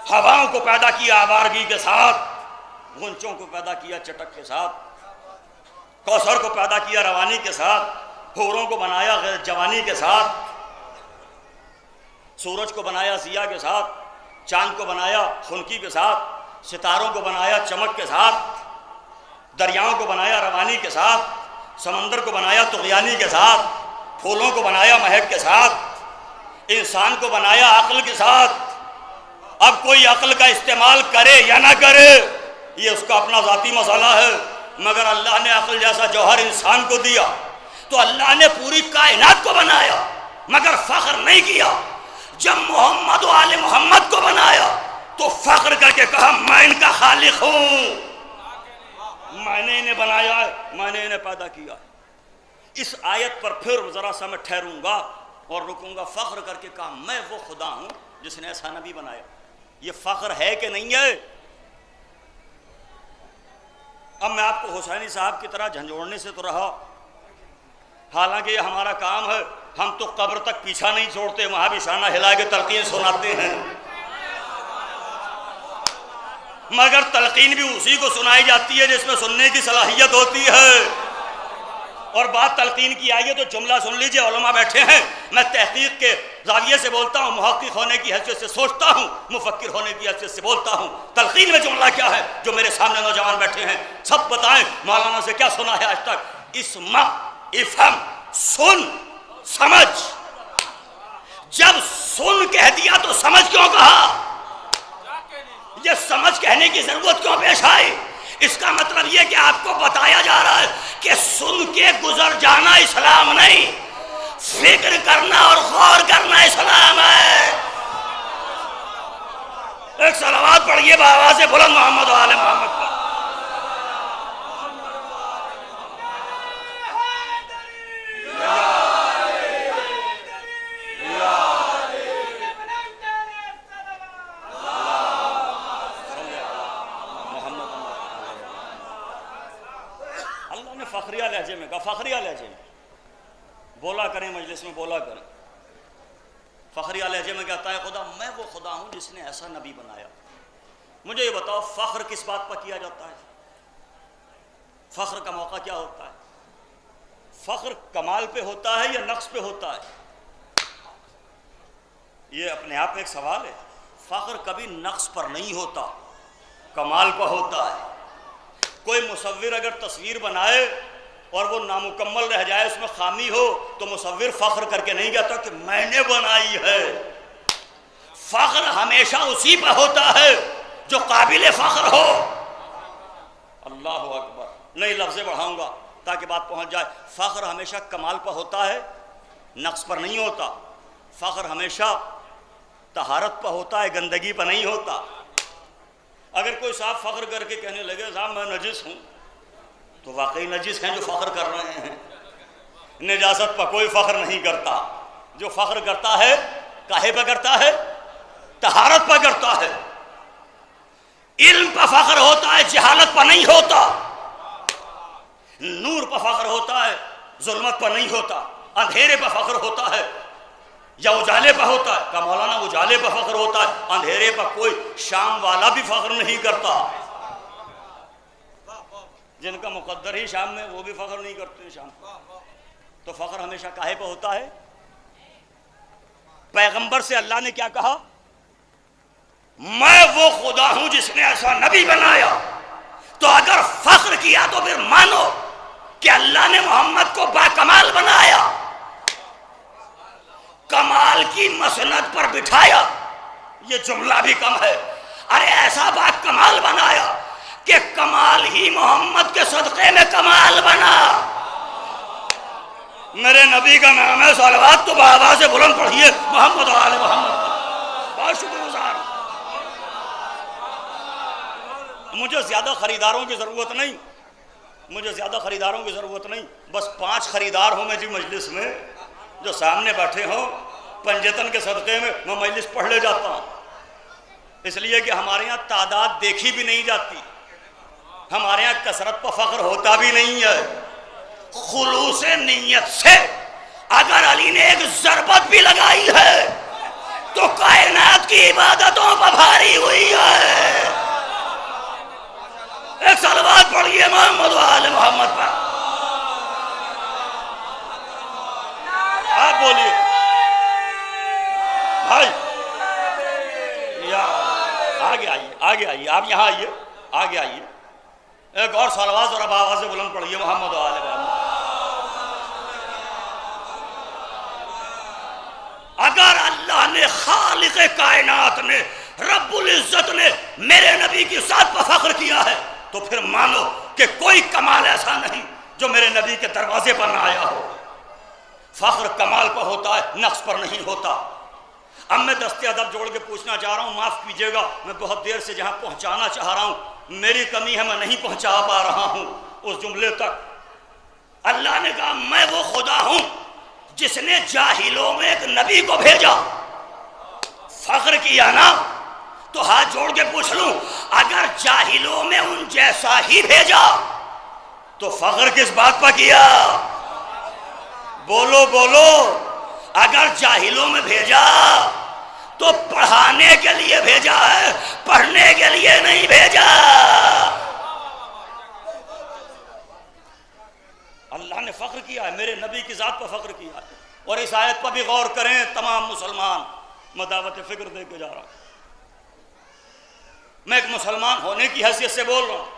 ہواؤں کو پیدا کیا آوارگی کے ساتھ، غنچوں کو پیدا کیا چٹک کے ساتھ، کوثر کو پیدا کیا روانی کے ساتھ، حوروں کو بنایا غیر جوانی کے ساتھ، سورج کو بنایا ضیاء کے ساتھ، چاند کو بنایا خنکی کے ساتھ، ستاروں کو بنایا چمک کے ساتھ، دریاؤں کو بنایا روانی کے ساتھ، سمندر کو بنایا طغیانی کے ساتھ، پھولوں کو بنایا مہک کے ساتھ، انسان کو بنایا عقل کے ساتھ۔ اب کوئی عقل کا استعمال کرے یا نہ کرے یہ اس کا اپنا ذاتی مسئلہ ہے، مگر اللہ نے عقل جیسا جوہر انسان کو دیا، تو اللہ نے پوری کائنات کو بنایا مگر فخر نہیں کیا۔ جب محمد و آل محمد کو بنایا تو فخر کر کے کہا میں ان کا خالق ہوں، میں نے انہیں بنایا ہے، میں نے انہیں پیدا کیا ہے۔ اس آیت پر پھر ذرا سا میں ٹھہروں گا اور رکوں گا۔ فخر کر کے کہا میں وہ خدا ہوں جس نے ایسا نبی بنایا۔ یہ فخر ہے کہ نہیں ہے؟ اب میں آپ کو حسینی صاحب کی طرح جھنجھوڑنے سے تو رہا، حالانکہ یہ ہمارا کام ہے، ہم تو قبر تک پیچھا نہیں چھوڑتے، وہاں بھی شانہ ہلا کے تلقین سناتے ہیں، مگر تلقین بھی اسی کو سنائی جاتی ہے جس میں سننے کی صلاحیت ہوتی ہے۔ اور بات تلقین کی آئی ہے تو جملہ سن لیجئے، علماء بیٹھے ہیں، میں تحقیق کے زاویے سے بولتا ہوں، محقق ہونے کی حیثیت سے سوچتا ہوں، مفکر ہونے کی حیثیت سے بولتا ہوں۔ تلقین میں جملہ کیا ہے؟ جو میرے سامنے نوجوان بیٹھے ہیں سب بتائیں مولانا سے کیا سنا ہے آج تک؟ اسمع، افہم، سن، سمجھ۔ جب سن کہہ دیا تو سمجھ کیوں کہا؟ یہ سمجھ کہنے کی ضرورت کیوں پیش آئی؟ اس کا مطلب یہ کہ آپ کو بتایا جا رہا ہے کہ سن کے گزر جانا اسلام نہیں، فکر کرنا اور غور کرنا اسلام ہے۔ ایک صلوات پڑھیے بآواز بلند محمد و آل محمد کا۔ فخریہ لہجے میں کہا، فخریہ لہجے میں بولا کریں، مجلس میں بولا کریں۔ فخریہ لہجے میں کہتا ہے خدا میں وہ خدا ہوں جس نے ایسا نبی بنایا۔ مجھے یہ بتاؤ فخر کس بات پر کیا جاتا ہے؟ فخر کا موقع کیا ہوتا ہے؟ فخر کمال پہ ہوتا ہے یا نقص پہ ہوتا ہے؟ یہ اپنے آپ میں ایک سوال ہے۔ فخر کبھی نقص پر نہیں ہوتا، کمال پر ہوتا ہے۔ کوئی مصور اگر تصویر بنائے اور وہ نامکمل رہ جائے، اس میں خامی ہو، تو مصور فخر کر کے نہیں کہتا کہ میں نے بنائی ہے۔ فخر ہمیشہ اسی پہ ہوتا ہے جو قابل فخر ہو۔ اللہ اکبر، نئی لفظیں بڑھاؤں گا تاکہ بات پہنچ جائے۔ فخر ہمیشہ کمال پر ہوتا ہے، نقص پر نہیں ہوتا۔ فخر ہمیشہ طہارت پر ہوتا ہے، گندگی پر نہیں ہوتا۔ اگر کوئی صاحب فخر کر کے کہنے لگے صاحب میں نجس ہوں، تو واقعی نجس ہیں جو فخر کر رہے ہیں۔ نجاست پر کوئی فخر نہیں کرتا۔ جو فخر کرتا ہے کاہے پہ کرتا ہے؟ طہارت پہ کرتا ہے۔ علم پہ فخر ہوتا ہے، جہالت پہ نہیں ہوتا۔ نور پہ فخر ہوتا ہے، ظلمت پہ نہیں ہوتا۔ اندھیرے پہ فخر ہوتا ہے یا اجالے پہ ہوتا ہے؟ کہ مولانا اجالے پہ فخر ہوتا ہے، اندھیرے پہ کوئی شام والا بھی فخر نہیں کرتا۔ جن کا مقدر ہی شام میں وہ بھی فخر نہیں کرتے شام۔ تو فخر ہمیشہ کاہے پہ ہوتا ہے؟ پیغمبر سے اللہ نے کیا کہا؟ میں وہ خدا ہوں جس نے ایسا نبی بنایا۔ تو اگر فخر کیا تو پھر مانو کہ اللہ نے محمد کو باکمال بنایا، کمال کی مسند پر بٹھایا، یہ جملہ بھی کم ہے۔ ارے ایسا باکمال بنایا کہ کمال ہی محمد کے صدقے میں کمال بنا۔ میرے نبی کا نام ہے، صلوات تو بآواز بلند پڑھیے محمد و آل محمد۔ بہت شکر گزار۔ مجھے زیادہ خریداروں کی ضرورت نہیں، مجھے زیادہ خریداروں کی ضرورت نہیں، بس 5 خریدار ہوں میں جی مجلس میں، جو سامنے بیٹھے ہوں، پنجتن کے صدقے میں میں مجلس پڑھ لے جاتا ہوں، اس لیے کہ ہمارے یہاں تعداد دیکھی بھی نہیں جاتی، ہمارے یہاں کثرت پر فخر ہوتا بھی نہیں ہے۔ خلوص نیت سے اگر علی نے ایک ضربت بھی لگائی ہے تو کائنات کی عبادتوں پر بھاری ہوئی ہے۔ ایک صلوات پڑھیے محمد و آل محمد پر۔ آپ بولیے بھائی، آگے آئیے، آگے آئیے، آپ یہاں آئیے، آگے آئیے۔ ایک اور صلوات اور آواز سے بلند پڑھیے محمد و آل محمد۔ اگر اللہ نے، خالق کائنات نے، رب العزت نے میرے نبی کی ذات پر فخر کیا ہے تو پھر مانو کہ کوئی کمال ایسا نہیں جو میرے نبی کے دروازے پر نہ آیا ہو۔ فخر کمال پر ہوتا ہے، نقص پر نہیں ہوتا۔ اب میں دست ادب جوڑ کے پوچھنا چاہ رہا ہوں، معاف کیجیے گا، میں بہت دیر سے جہاں پہنچانا چاہ رہا ہوں میری کمی ہے، میں نہیں پہنچا پا رہا ہوں اس جملے تک۔ اللہ نے کہا میں وہ خدا ہوں جس نے جاہلوں میں ایک نبی کو بھیجا۔ فخر کیا نا، تو ہاتھ جوڑ کے پوچھ لوں، اگر جاہلوں میں ان جیسا ہی بھیجا تو فخر کس بات پر کیا؟ بولو بولو۔ اگر جاہلوں میں بھیجا تو پڑھانے کے لیے بھیجا ہے، پڑھنے کے لیے نہیں بھیجا۔ اللہ نے فخر کیا ہے، میرے نبی کی ذات پر فخر کیا ہے۔ اور اس آیت پر بھی غور کریں تمام مسلمان، میں دعوت فکر دے کے جا رہا ہوں، میں ایک مسلمان ہونے کی حیثیت سے بول رہا ہوں۔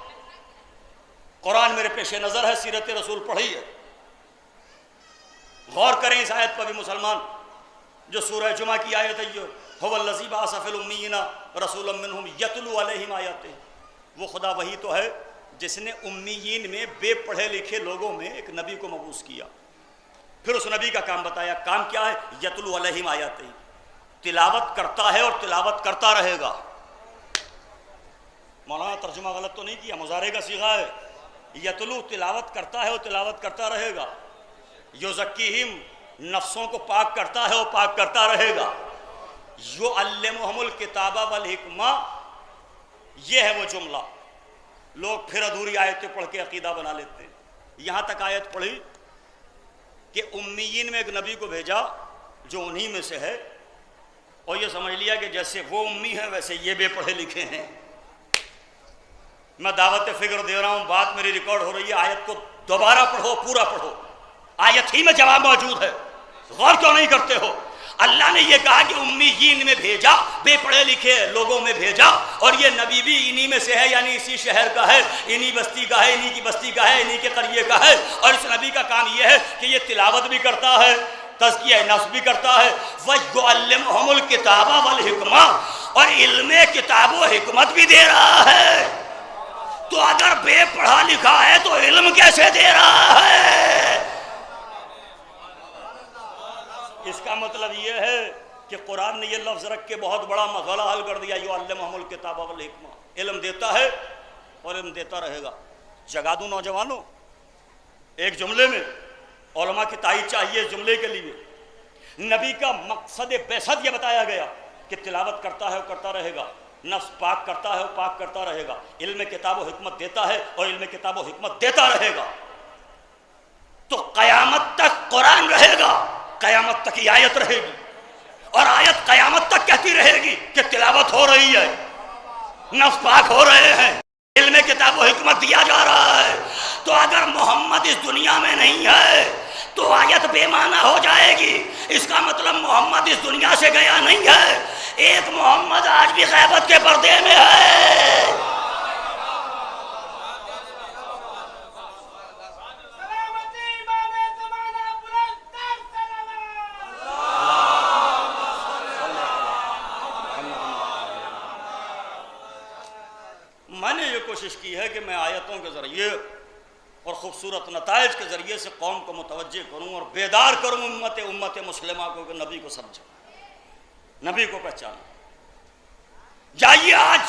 قرآن میرے پیش نظر ہے، سیرت رسول پڑھی ہے، غور کریں اس آیت پر بھی مسلمان۔ جو سورہ جمعہ کی آیت ہے، هو الذی بعث فی الامیین رسولا منہم یتلو علیہم آیاتہ، وہ خدا وہی تو ہے جس نے امیین میں بے پڑھے لکھے لوگوں میں ایک نبی کو مبعوث کیا۔ پھر اس نبی کا کام بتایا، کام کیا ہے؟ یتلو علیہم آیاتہ، تلاوت کرتا ہے اور تلاوت کرتا رہے گا۔ مولانا ترجمہ غلط تو نہیں کیا، مضارع کا صیغہ ہے، یتلو تلاوت کرتا ہے اور تلاوت کرتا رہے گا۔ یزکیہم نفسوں کو پاک کرتا ہے اور پاک کرتا رہے گا۔ یعلمہم الکتاب والحکمہ، یہ ہے وہ جملہ۔ لوگ پھر ادھوری آیتیں پڑھ کے عقیدہ بنا لیتے ہیں۔ یہاں تک آیت پڑھی کہ امیین میں ایک نبی کو بھیجا جو انہی میں سے ہے، اور یہ سمجھ لیا کہ جیسے وہ امی ہیں ویسے یہ بے پڑھے لکھے ہیں۔ میں دعوت فکر دے رہا ہوں، بات میری ریکارڈ ہو رہی ہے، آیت کو دوبارہ پڑھو، پورا پڑھو، آیت ہی میں جواب موجود ہے، غور کیوں نہیں کرتے ہو؟ اللہ نے یہ کہا کہ امیین میں بھیجا، بے پڑھے لکھے لوگوں میں بھیجا، اور یہ نبی بھی انہی میں سے ہے، یعنی اسی شہر کا ہے، انہی بستی کا ہے، انہی کی بستی کا ہے، انہی کے قریے کا ہے۔ اور اس نبی کا کام یہ ہے کہ یہ تلاوت بھی کرتا ہے، تزکیہ نفس بھی کرتا ہے، وَيُعَلِّمُهُمُ الْكِتَابَ وَالْحِکْمَةَ، اور علم کتاب و حکمت بھی دے رہا ہے۔ تو اگر بے پڑھا لکھا ہے تو علم کیسے دے رہا ہے؟ اس کا مطلب یہ ہے کہ قرآن نے یہ لفظ رکھ کے بہت بڑا مسئلہ حل کر دیا، یعلمہم الکتاب والحکمہ، علم دیتا ہے اور علم دیتا رہے گا۔ جگا دوں نوجوانوں، ایک جملے میں علماء کی تائید چاہیے اس جملے کے لیے۔ نبی کا مقصد بعثت یہ بتایا گیا کہ تلاوت کرتا ہے اور کرتا رہے گا، نفس پاک کرتا ہے اور پاک کرتا رہے گا، علم کتاب و حکمت دیتا ہے اور علم کتاب و حکمت دیتا رہے گا۔ تو قیامت تک قرآن رہے گا، قیامت تک یہ آیت رہے گی، اور آیت قیامت تک کہتی رہے گی کہ تلاوت ہو رہی ہے، نفس پاک ہو رہے ہیں، علم کتاب و حکمت دیا جا رہا ہے۔ تو اگر محمد اس دنیا میں نہیں ہے تو آیت بے معنی ہو جائے گی۔ اس کا مطلب محمد اس دنیا سے گیا نہیں ہے، ایک محمد آج بھی غیبت کے پردے میں ہے۔ کوشش کی ہے کہ میں آیتوں کے ذریعے اور خوبصورت نتائج کے ذریعے سے قوم کو متوجہ کروں اور بیدار کروں امت مسلمہ کو کہ نبی کو سمجھیں، نبی کو پہچانیں۔ جائیے، آج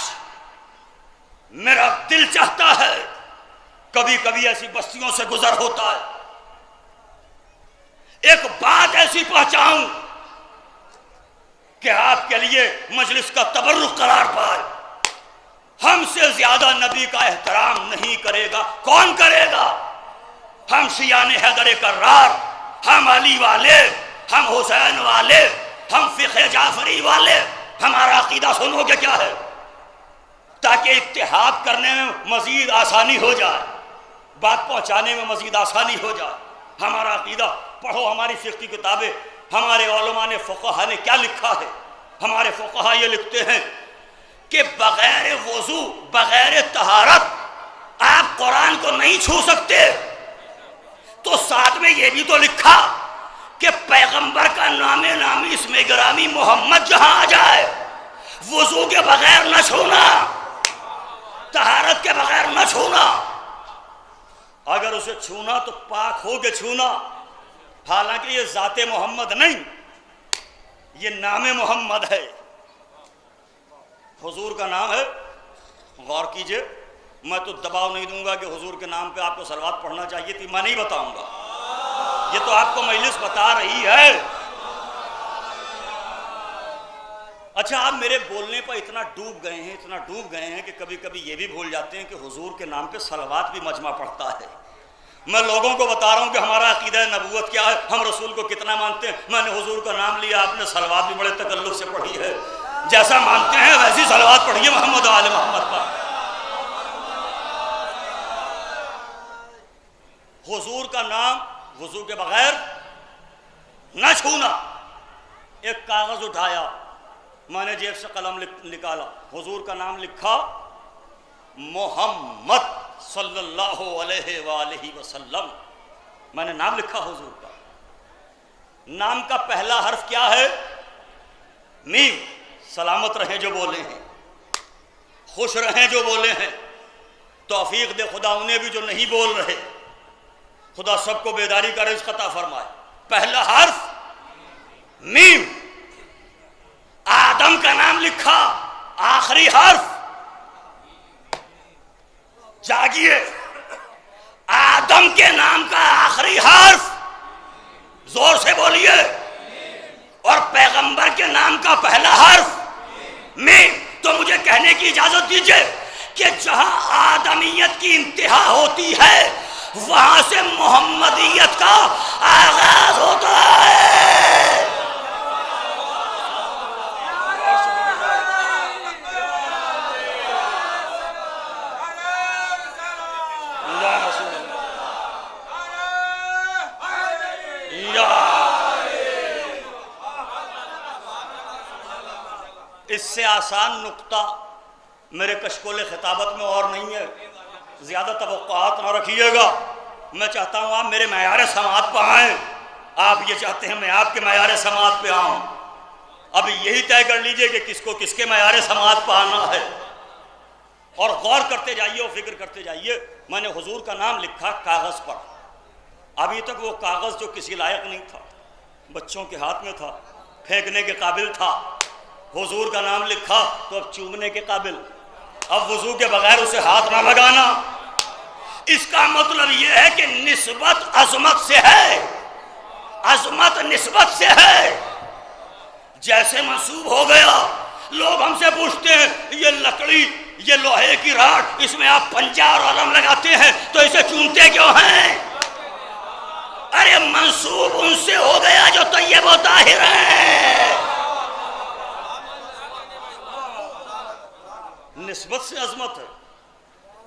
میرا دل چاہتا ہے، کبھی کبھی ایسی بستیوں سے گزر ہوتا ہے، ایک بات ایسی پہنچاؤں کہ آپ کے لیے مجلس کا تبرک قرار پائے۔ ہم سے زیادہ نبی کا احترام نہیں کرے گا، کون کرے گا؟ ہم شیعان حیدر کرار، ہم علی والے، ہم حسین والے، ہم فقہ جعفری والے، ہمارا عقیدہ سنو گے کیا ہے؟ تاکہ اتحاد کرنے میں مزید آسانی ہو جائے، بات پہنچانے میں مزید آسانی ہو جائے۔ ہمارا عقیدہ پڑھو، ہماری فقہ کی کتابیں، ہمارے علماء نے، فقہا نے کیا لکھا ہے؟ ہمارے فقہا یہ لکھتے ہیں کہ بغیر وضو، بغیر طہارت آپ قرآن کو نہیں چھو سکتے۔ تو ساتھ میں یہ بھی تو لکھا کہ پیغمبر کا نام نامی اسم گرامی محمد جہاں آ جائے، وضو کے بغیر نہ چھونا، طہارت کے بغیر نہ چھونا۔ اگر اسے چھونا تو پاک ہو کے چھونا، حالانکہ یہ ذات محمد نہیں، یہ نام محمد ہے، حضور کا نام ہے۔ غور کیجئے، میں تو دباؤ نہیں دوں گا کہ حضور کے نام پہ آپ کو صلوات پڑھنا چاہیے تھی، میں نہیں بتاؤں گا، یہ تو آپ کو مجلس بتا رہی ہے۔ اچھا، آپ میرے بولنے پر اتنا ڈوب گئے ہیں کہ کبھی کبھی یہ بھی بھول جاتے ہیں کہ حضور کے نام پہ صلوات بھی مجمع پڑھتا ہے۔ میں لوگوں کو بتا رہا ہوں کہ ہمارا عقیدہ نبوت کیا ہے، ہم رسول کو کتنا مانتے ہیں۔ میں نے حضور کا نام لیا، آپ نے صلوات بھی بڑے تکلف سے پڑھی ہے، جیسا مانتے ہیں ویسی صلوات پڑھیے محمد و آل محمد پر۔ حضور کا نام وضو کے بغیر نہ چھونا۔ ایک کاغذ اٹھایا، میں نے جیب سے قلم نکالا، حضور کا نام لکھا، محمد صلی اللہ علیہ وآلہ وسلم، میں نے نام لکھا حضور کا۔ نام کا پہلا حرف کیا ہے؟ میم۔ سلامت رہیں جو بولے ہیں، خوش رہیں جو بولے ہیں، توفیق دے خدا انہیں بھی جو نہیں بول رہے، خدا سب کو بیداری کا رزق عطا فرمائے۔ پہلا حرف میم۔ آدم کا نام لکھا، آخری حرف، جاگیے، آدم کے نام کا آخری حرف، زور سے بولیے، اور پیغمبر کے نام کا پہلا حرف میم۔ تو مجھے کہنے کی اجازت دیجئے کہ جہاں آدمیت کی انتہا ہوتی ہے وہاں سے محمدیت کا آغاز ہوتا ہے۔ اس سے آسان نقطہ میرے کشکول خطابت میں اور نہیں ہے، زیادہ توقعات نہ رکھیے گا۔ میں چاہتا ہوں آپ میرے معیار سماعت پہ آئیں، آپ یہ چاہتے ہیں میں آپ کے معیار سماعت پہ آؤں۔ اب یہی طے کر لیجئے کہ کس کو کس کے معیار سماعت پہ آنا ہے، اور غور کرتے جائیے اور فکر کرتے جائیے۔ میں نے حضور کا نام لکھا کاغذ پر، ابھی تک وہ کاغذ جو کسی لائق نہیں تھا، بچوں کے ہاتھ میں تھا، پھینکنے کے قابل تھا، حضور کا نام لکھا تو اب چومنے کے قابل، اب وضو کے بغیر اسے ہاتھ نہ لگانا۔ اس کا مطلب یہ ہے کہ نسبت عظمت سے ہے، عظمت نسبت سے ہے۔ جیسے منسوب ہو گیا، لوگ ہم سے پوچھتے ہیں یہ لکڑی، یہ لوہے کی راڈ، اس میں آپ پنجہ اور علم لگاتے ہیں تو اسے چومتے کیوں ہیں؟ ارے منسوب ان سے ہو گیا جو طیب و طاہر ہیں۔ نسبت سے عظمت ہے،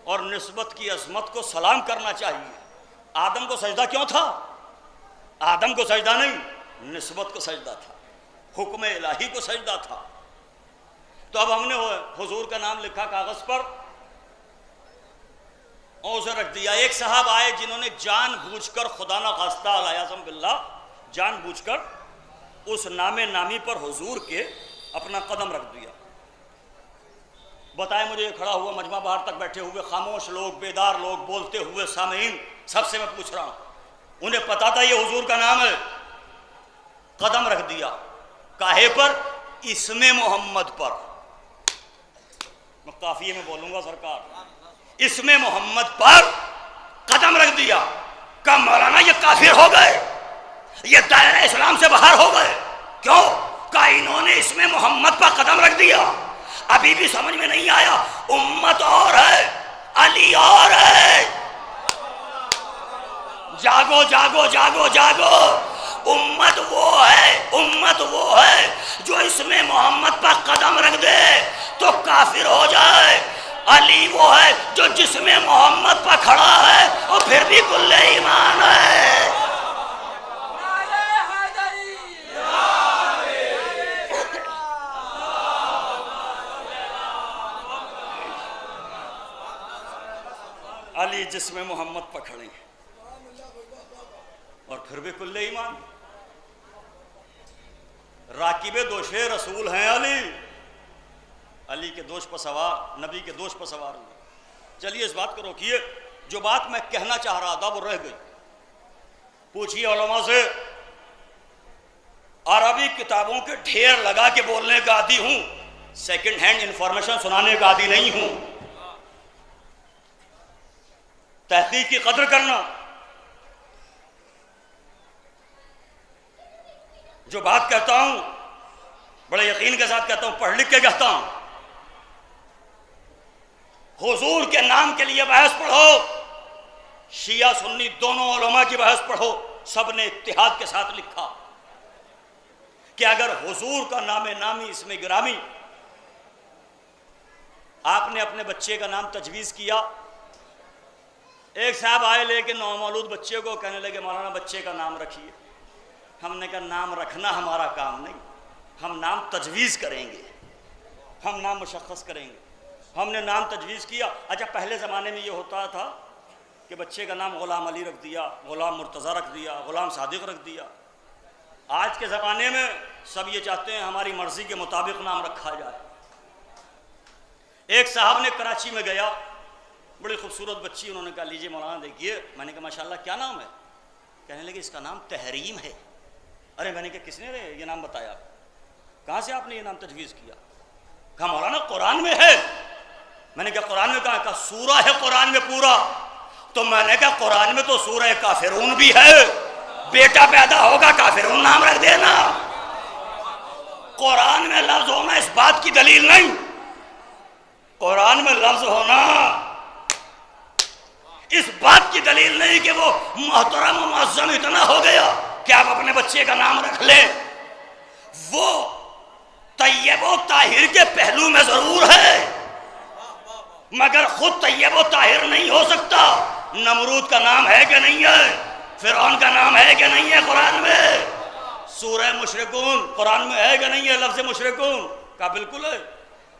اور نسبت کی عظمت کو سلام کرنا چاہیے۔ آدم کو سجدہ کیوں تھا؟ آدم کو سجدہ نہیں، نسبت کو سجدہ تھا، حکم الہی کو سجدہ تھا۔ تو اب ہم نے حضور کا نام لکھا کاغذ پر اور اسے رکھ دیا۔ ایک صاحب آئے جنہوں نے جان بوجھ کر، خدا نہ خواستہ علیہم باللہ، جان بوجھ کر اس نام نامی پر حضور کے اپنا قدم رکھ دیا۔ بتائیں مجھے، یہ کھڑا ہوا مجمع باہر تک بیٹھے ہوئے خاموش لوگ، بیدار لوگ، بولتے ہوئے سامعین، سب سے میں پوچھ رہا ہوں، انہیں پتا تھا یہ حضور کا نام ہے؟ قدم رکھ دیا، کاہے پر؟ اسم محمد پر۔ میں قافیے میں بولوں گا سرکار، اسم محمد پر قدم رکھ دیا۔ کہا مولانا یہ کافر ہو گئے، یہ دائرہ اسلام سے باہر ہو گئے۔ کیوں؟ کہا انہوں نے اسم محمد پر قدم رکھ دیا، ابھی بھی سمجھ میں نہیں آیا، امت اور ہے، علی اور ہے۔ جاگو جاگو جاگو جاگو، امت وہ ہے جو اسم محمد پر قدم رکھ دے تو کافر ہو جائے، علی وہ ہے جو جسم محمد پر کھڑا ہے اور پھر بھی کل ایمان ہے۔ علی جسم محمد پر کھڑے ہیں اور پھر بھی کل ایمان۔ راکب دوش رسول ہیں علی کے دوش پر سوار، نبی کے دوش پر سوار ہوئے۔ چلیے اس بات کو روکیے، جو بات میں کہنا چاہ رہا تھا وہ رہ گئی۔ پوچھیے علماء سے، عربی کتابوں کے ڈھیر لگا کے بولنے کا عادی ہوں، سیکنڈ ہینڈ انفارمیشن سنانے کا عادی نہیں ہوں۔ تحقیق کی قدر کرنا، جو بات کہتا ہوں بڑے یقین کے ساتھ کہتا ہوں، پڑھ لکھ کے کہتا ہوں۔ حضور کے نام کے لیے بحث پڑھو، شیعہ سنی دونوں علماء کی بحث پڑھو، سب نے اتحاد کے ساتھ لکھا کہ اگر حضور کا نام نامی اسم گرامی آپ نے اپنے بچے کا نام تجویز کیا، ایک صاحب آئے لے کے نومولود بچے کو، کہنے لگے مولانا بچے کا نام رکھیے۔ ہم نے کہا نام رکھنا ہمارا کام نہیں، ہم نام تجویز کریں گے، ہم نام مشخص کریں گے۔ ہم نے نام تجویز کیا۔ اچھا پہلے زمانے میں یہ ہوتا تھا کہ بچے کا نام غلام علی رکھ دیا، غلام مرتضیٰ رکھ دیا، غلام صادق رکھ دیا۔ آج کے زمانے میں سب یہ چاہتے ہیں ہماری مرضی کے مطابق نام رکھا جائے۔ ایک صاحب نے کراچی میں گیا، بڑی خوبصورت بچی، انہوں نے کہا لیجیے مولانا دیکھیے۔ میں نے کہا ماشاءاللہ کیا نام ہے؟ کہنے لگے اس کا نام تحریم ہے۔ ارے میں نے کہا کس نے یہ نام بتایا؟ کہاں سے آپ نے یہ نام تجویز کیا؟ کہا مولانا قرآن میں ہے۔ میں نے کہا قرآن میں کہا؟ کہا سورہ ہے قرآن میں پورا۔ تو میں نے کہا قرآن میں تو سورہ کافرون بھی ہے، بیٹا پیدا ہوگا کافرون نام رکھ دینا۔ قرآن میں لفظ ہونا اس بات کی دلیل نہیں، قرآن میں لفظ ہونا اس بات کی دلیل نہیں کہ وہ محترم و معظم اتنا ہو گیا کہ آپ اپنے بچے کا نام رکھ لیں۔ وہ طیب و طاہر کے پہلو میں ضرور ہے، مگر خود طیب و طاہر نہیں ہو سکتا۔ نمرود کا نام ہے کہ نہیں ہے؟ فرعون کا نام ہے کہ نہیں ہے قرآن میں؟ سورہ مشرکون قرآن میں ہے کہ نہیں ہے لفظ مشرکون؟ کہا بالکل ہے۔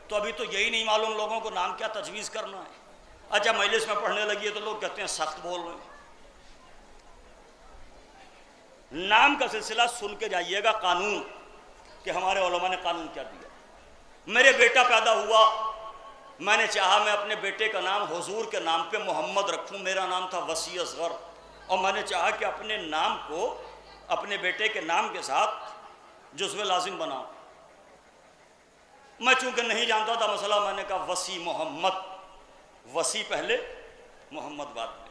تو ابھی تو یہی نہیں معلوم لوگوں کو نام کیا تجویز کرنا ہے۔ اچھا مجلس میں پڑھنے لگی ہے تو لوگ کہتے ہیں سخت بول رہے ہیں۔ نام کا سلسلہ سن کے جائیے گا، قانون کہ ہمارے علماء نے قانون کیا دیا۔ میرے بیٹا پیدا ہوا، میں نے چاہا میں اپنے بیٹے کا نام حضور کے نام پہ محمد رکھوں۔ میرا نام تھا وسیع اصغر، اور میں نے چاہا کہ اپنے نام کو اپنے بیٹے کے نام کے ساتھ جزو لازم بناؤں۔ میں چونکہ نہیں جانتا تھا مسئلہ، میں نے کہا وسیع محمد، وسیع پہلے محمد بعد میں۔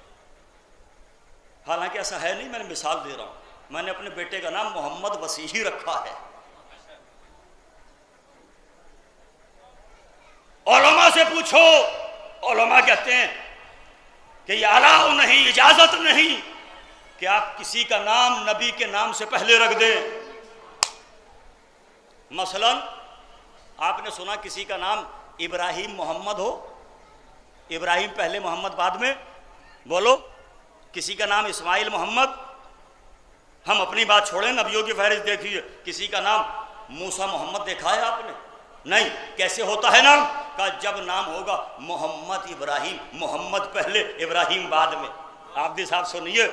حالانکہ ایسا ہے نہیں، میں نے مثال دے رہا ہوں۔ میں نے اپنے بیٹے کا نام محمد وسیع ہی رکھا ہے۔ علماء سے پوچھو، علماء کہتے ہیں کہ یہ الاؤ نہیں، اجازت نہیں کہ آپ کسی کا نام نبی کے نام سے پہلے رکھ دیں۔ مثلا آپ نے سنا کسی کا نام ابراہیم محمد ہو، ابراہیم پہلے محمد بعد میں؟ بولو۔ کسی کا نام اسماعیل محمد؟ ہم اپنی بات چھوڑیں، نبیوں کی فہرست دیکھیے، کسی کا نام موسیٰ محمد دیکھا ہے آپ نے؟ نہیں۔ کیسے ہوتا ہے نام؟ کہا جب نام ہوگا محمد ابراہیم، محمد پہلے ابراہیم بعد میں۔ آپ بھی صاحب سنیے،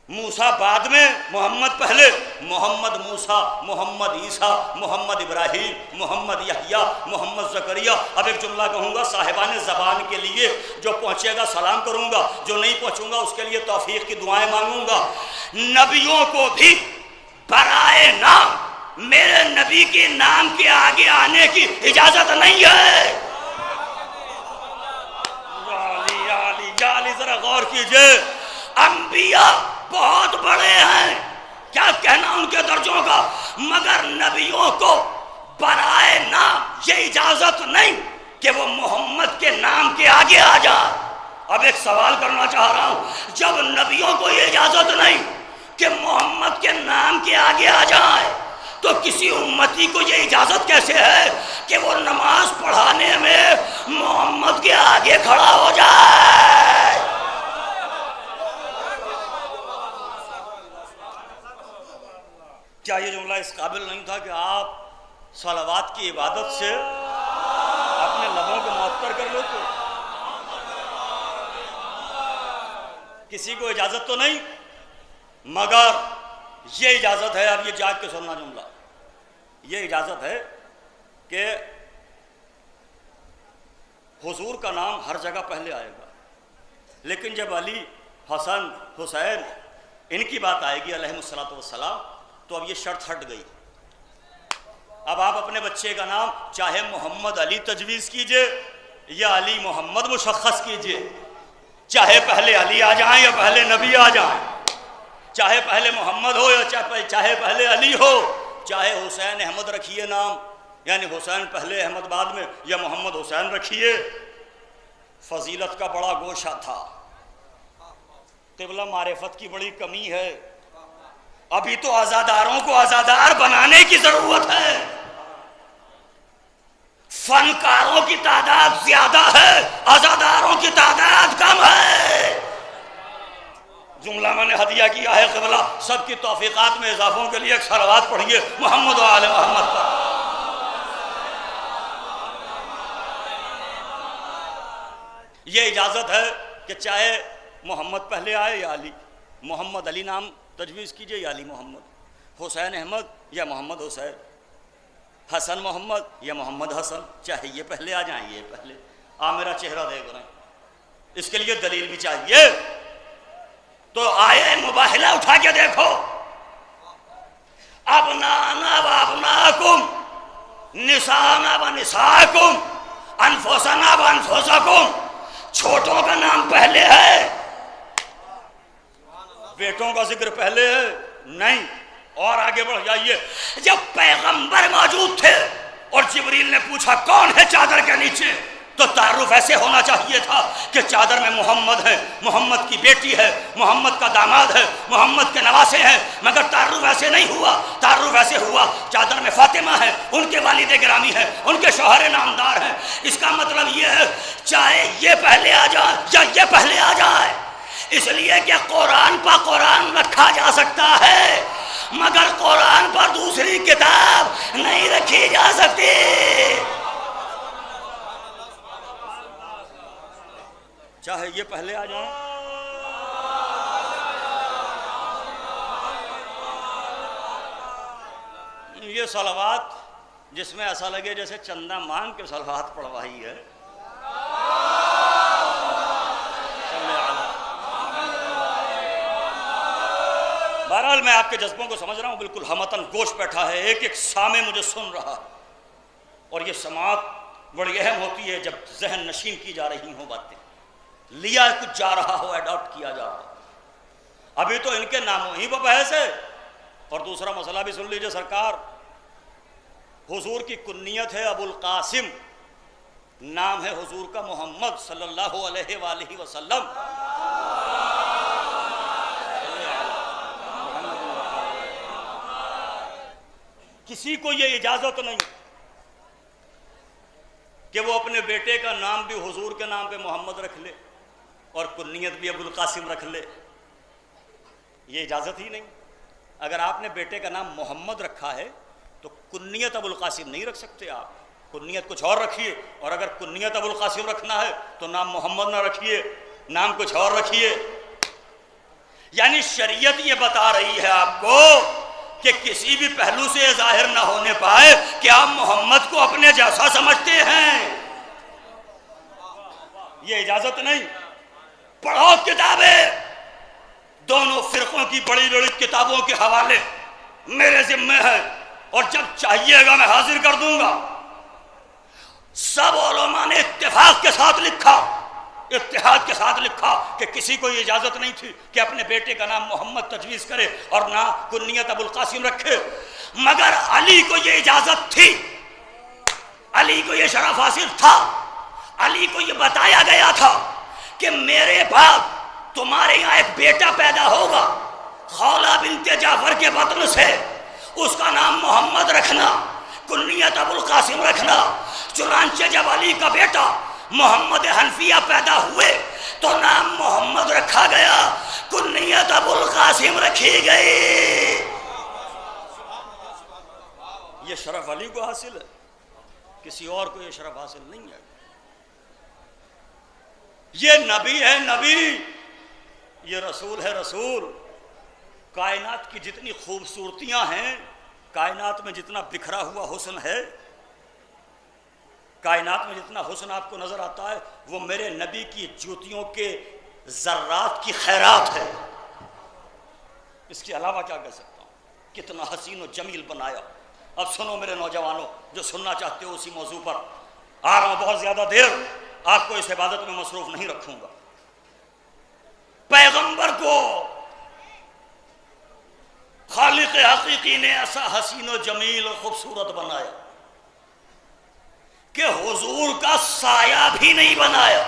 موسیٰ بعد میں، محمد پہلے، محمد موسیٰ، محمد عیسیٰ، محمد ابراہیم، محمد یحییٰ، محمد زکریا۔ اب ایک جملہ کہوں گا صاحبان زبان کے لیے، جو پہنچے گا سلام کروں گا، جو نہیں پہنچوں گا اس کے لیے توفیق کی دعائیں مانگوں گا۔ نبیوں کو بھی برائے نام میرے نبی کے نام کے آگے آنے کی اجازت نہیں ہے۔ علی ذرا غور کیجئے، انبیاء بہت بڑے ہیں، کیا کہنا ان کے درجوں کا، مگر نبیوں کو برائے نام یہ اجازت نہیں کہ وہ محمد کے نام کے آگے آ جائے۔ اب ایک سوال کرنا چاہ رہا ہوں، جب نبیوں کو یہ اجازت نہیں کہ محمد کے نام کے آگے آ جائے تو کسی امتی کو یہ اجازت کیسے ہے کہ وہ نماز پڑھانے میں محمد کے آگے کھڑا ہو جائے؟ کیا یہ جملہ اس قابل نہیں تھا کہ آپ صلوات کی عبادت سے اپنے لبوں کو معطر کر لو؟ تو کسی کو اجازت تو نہیں، مگر یہ اجازت ہے، اب یہ جاگ کے سننا جملہ، یہ اجازت ہے کہ حضور کا نام ہر جگہ پہلے آئے گا، لیکن جب علی، حسن، حسین ان کی بات آئے گی علیہم الصلوۃ والسلام تو اب یہ شرط ہٹ گئی۔ اب آپ اپنے بچے کا نام چاہے محمد علی تجویز کیجئے یا علی محمد مشخص کیجئے، چاہے پہلے علی آ جائیں یا پہلے نبی آ جائیں، چاہے پہلے محمد ہو یا چاہے پہلے علی ہو، چاہے حسین احمد رکھیے نام، یعنی حسین پہلے احمد بعد میں، یا محمد حسین رکھیے۔ فضیلت کا بڑا گوشہ تھا، قبلہ معرفت کی بڑی کمی ہے، ابھی تو آزاداروں کو آزادار بنانے کی ضرورت ہے، فنکاروں کی تعداد زیادہ ہے، آزاداروں کی تعداد کم ہے۔ جملہ میں نے ہدیہ کیا ہے قبلہ، سب کی توفیقات میں اضافوں کے لیے ایک صلوات پڑھیے محمد و آل محمد پر۔ یہ اجازت ہے کہ چاہے محمد پہلے آئے یا علی، محمد علی نام تجویز کیجئے یا علی محمد، حسین احمد یا محمد حسین، حسن محمد یا محمد حسن، چاہے یہ پہلے آ جائیں یہ پہلے۔ میرا چہرہ دیکھ رہے ہیں، اس کے لیے دلیل بھی چاہیے، تو آئے مباہلہ اٹھا کے دیکھو، ابنانا و ابناکم، نسانا و نساکم، انفسنا و انفسکم، چھوٹوں کا نام پہلے ہے، بیٹوں کا ذکر پہلے ہے نہیں۔ اور آگے بڑھ جائیے، جب پیغمبر موجود تھے اور جبریل نے پوچھا کون ہے چادر کے نیچے، تو تعارف ایسے ہونا چاہیے تھا کہ چادر میں محمد ہے، محمد کی بیٹی ہے، محمد کا داماد ہے، محمد کے نواسے ہیں، مگر تعارف ایسے نہیں ہوا، تعارف ایسے ہوا چادر میں فاطمہ ہے، ان کے والد گرامی ہیں، ان کے شوہر نامدار ہیں۔ اس کا مطلب یہ ہے چاہے یہ پہلے آ جائے یا یہ پہلے آ جائے، اس لیے کہ قرآن پر قرآن رکھا جا سکتا ہے مگر قرآن پر دوسری کتاب نہیں رکھی جا سکتی۔ چاہے یہ پہلے آ جائیں، یہ صلوات جس میں ایسا لگے جیسے چندہ مانگ کے صلوات پڑھوائی ہے، بہرحال میں آپ کے جذبوں کو سمجھ رہا ہوں، بالکل ہمتن گوش بیٹھا ہے، ایک ایک سامع مجھے سن رہا ہے، اور یہ سماعت بڑی اہم ہوتی ہے جب ذہن نشین کی جا رہی ہوں باتیں، لیا کچھ جا رہا ہو، ایڈاپٹ کیا جا رہا ہو۔ ابھی تو ان کے ناموں ہی پر بحث ہے، اور دوسرا مسئلہ بھی سن لیجئے سرکار، حضور کی کنیت ہے ابو القاسم، نام ہے حضور کا محمد صلی اللہ علیہ وآلہ وسلم۔ کسی کو یہ اجازت نہیں کہ وہ اپنے بیٹے کا نام بھی حضور کے نام پہ محمد رکھ لے اور کنیت بھی ابو القاسم رکھ لے، یہ اجازت ہی نہیں۔ اگر آپ نے بیٹے کا نام محمد رکھا ہے تو کنیت ابو القاسم نہیں رکھ سکتے، آپ کنیت کچھ اور رکھیے، اور اگر کنیت ابو القاسم رکھنا ہے تو نام محمد نہ رکھیے، نام کچھ اور رکھیے۔ یعنی شریعت یہ بتا رہی ہے آپ کو کہ کسی بھی پہلو سے یہ ظاہر نہ ہونے پائے کہ آپ محمد کو اپنے جیسا سمجھتے ہیں، یہ اجازت نہیں۔ پڑھو کتابیں، دونوں فرقوں کی بڑی بڑی کتابوں کے حوالے میرے ذمہ ہیں، اور جب چاہیے گا میں حاضر کر دوں گا۔ سب علماء نے اتفاق کے ساتھ لکھا، اتحاد کے ساتھ لکھا کہ کسی کو یہ اجازت نہیں تھی کہ اپنے بیٹے کا نام محمد تجویز کرے اور نہ کنیت ابو القاسم رکھے، مگر علی کو یہ اجازت تھی، علی کو یہ شرف حاصل تھا، علی کو یہ بتایا گیا تھا کہ میرے بعد تمہارے یہاں ایک بیٹا پیدا ہوگا خولہ بنت جعفر کے بطن سے، اس کا نام محمد رکھنا، کنیت ابو القاسم رکھنا۔ چنانچہ جب علی کا بیٹا محمد حنفیہ پیدا ہوئے تو نام محمد رکھا گیا، کنیت ابو القاسم رکھی گئی۔ یہ شرف علی کو حاصل ہے، کسی اور کو یہ شرف حاصل نہیں ہے۔ یہ نبی ہے نبی، یہ رسول ہے رسول۔ کائنات کی جتنی خوبصورتیاں ہیں، کائنات میں جتنا بکھرا ہوا حسن ہے، کائنات میں جتنا حسن آپ کو نظر آتا ہے، وہ میرے نبی کی جوتیوں کے ذرات کی خیرات ہے۔ اس کے علاوہ کیا کہہ سکتا ہوں؟ کتنا حسین و جمیل بنایا۔ اب سنو میرے نوجوانوں جو سننا چاہتے ہو اسی موضوع پر، آ رہا ہوں، بہت زیادہ دیر آپ کو اس عبادت میں مصروف نہیں رکھوں گا۔ پیغمبر کو خالق حقیقی نے ایسا حسین و جمیل اور خوبصورت بنایا کہ حضور کا سایہ بھی نہیں بنایا۔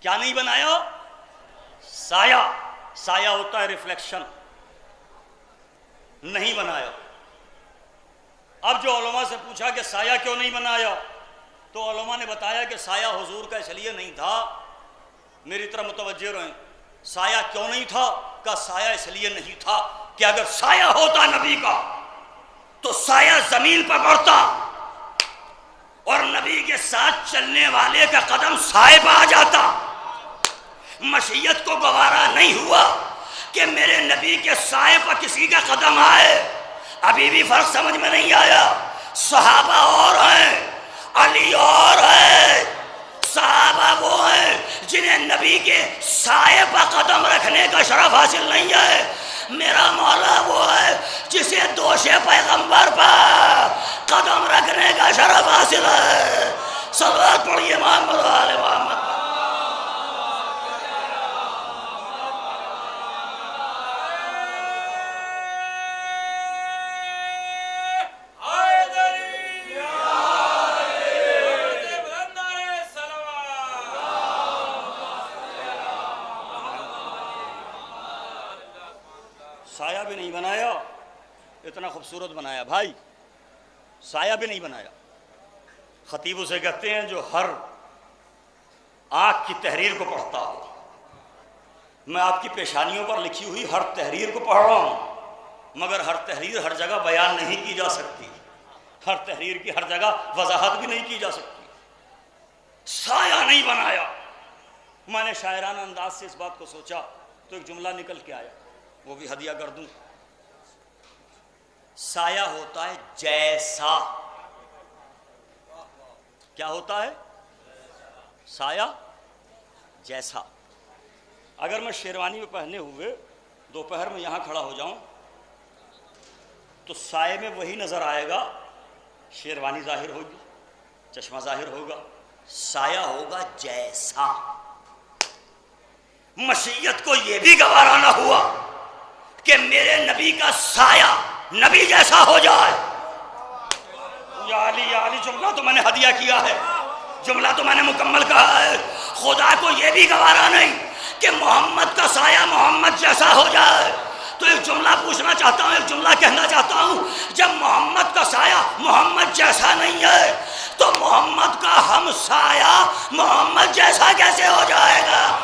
کیا نہیں بنایا؟ سایہ، سایہ ہوتا ہے ریفلیکشن، نہیں بنایا۔ اب جو علماء سے پوچھا کہ سایہ کیوں نہیں بنایا، تو علماء نے بتایا کہ سایہ حضور کا اس لیے نہیں تھا، میری طرح متوجہ رہیں، سایہ کیوں نہیں تھا؟ کہ سایہ اس لیے نہیں تھا کہ اگر سایہ ہوتا نبی کا تو سایہ زمین پر پڑتا اور نبی کے ساتھ چلنے والے کا قدم سائے پہ آ جاتا۔ مشیت کو گوارا نہیں ہوا کہ میرے نبی کے سائے پر کسی کا قدم آئے۔ ابھی بھی فرق سمجھ میں نہیں آیا۔ صحابہ اور ہیں، علی اور ہے۔ صحابہ وہ ہیں جنہیں نبی کے سائے پر قدم رکھنے کا شرف حاصل نہیں ہے۔ میرا مولا وہ ہے جسے دوش پیغمبر پر قدم رکھنے کا شرف حاصل ہے۔ صلوات پڑھیے محمد و آل محمد۔ سایہ بھی نہیں بنایا، اتنا خوبصورت بنایا بھائی، سایہ بھی نہیں بنایا۔ خطیب اسے کہتے ہیں جو ہر آنکھ کی تحریر کو پڑھتا ہو۔ میں آپ کی پیشانیوں پر لکھی ہوئی ہر تحریر کو پڑھ رہا ہوں، مگر ہر تحریر ہر جگہ بیان نہیں کی جا سکتی، ہر تحریر کی ہر جگہ وضاحت بھی نہیں کی جا سکتی۔ سایہ نہیں بنایا۔ میں نے شاعرانہ انداز سے اس بات کو سوچا تو ایک جملہ نکل کے آیا، وہ بھی ہدیہ کر دوں۔ سایہ ہوتا ہے جیسا۔ کیا ہوتا ہے؟ سایہ جیسا۔ اگر میں شیروانی میں پہنے ہوئے دوپہر میں یہاں کھڑا ہو جاؤں تو سائے میں وہی نظر آئے گا، شیروانی ظاہر ہوگی، چشمہ ظاہر ہوگا، سایہ ہوگا جیسا۔ مشیت کو یہ بھی گوارا نہ ہوا کہ میرے نبی کا سایہ نبی جیسا ہو جائے۔ یا علی جملہ تو میں نے ہدیہ کیا ہے، جملہ تو میں نے مکمل کہا ہے۔ خدا کو یہ بھی گوارا نہیں کہ محمد کا سایہ محمد جیسا ہو جائے۔ تو ایک جملہ پوچھنا چاہتا ہوں، ایک جملہ کہنا چاہتا ہوں، جب محمد کا سایہ محمد جیسا نہیں ہے تو محمد کا ہم سایہ محمد جیسا کیسے ہو جائے گا؟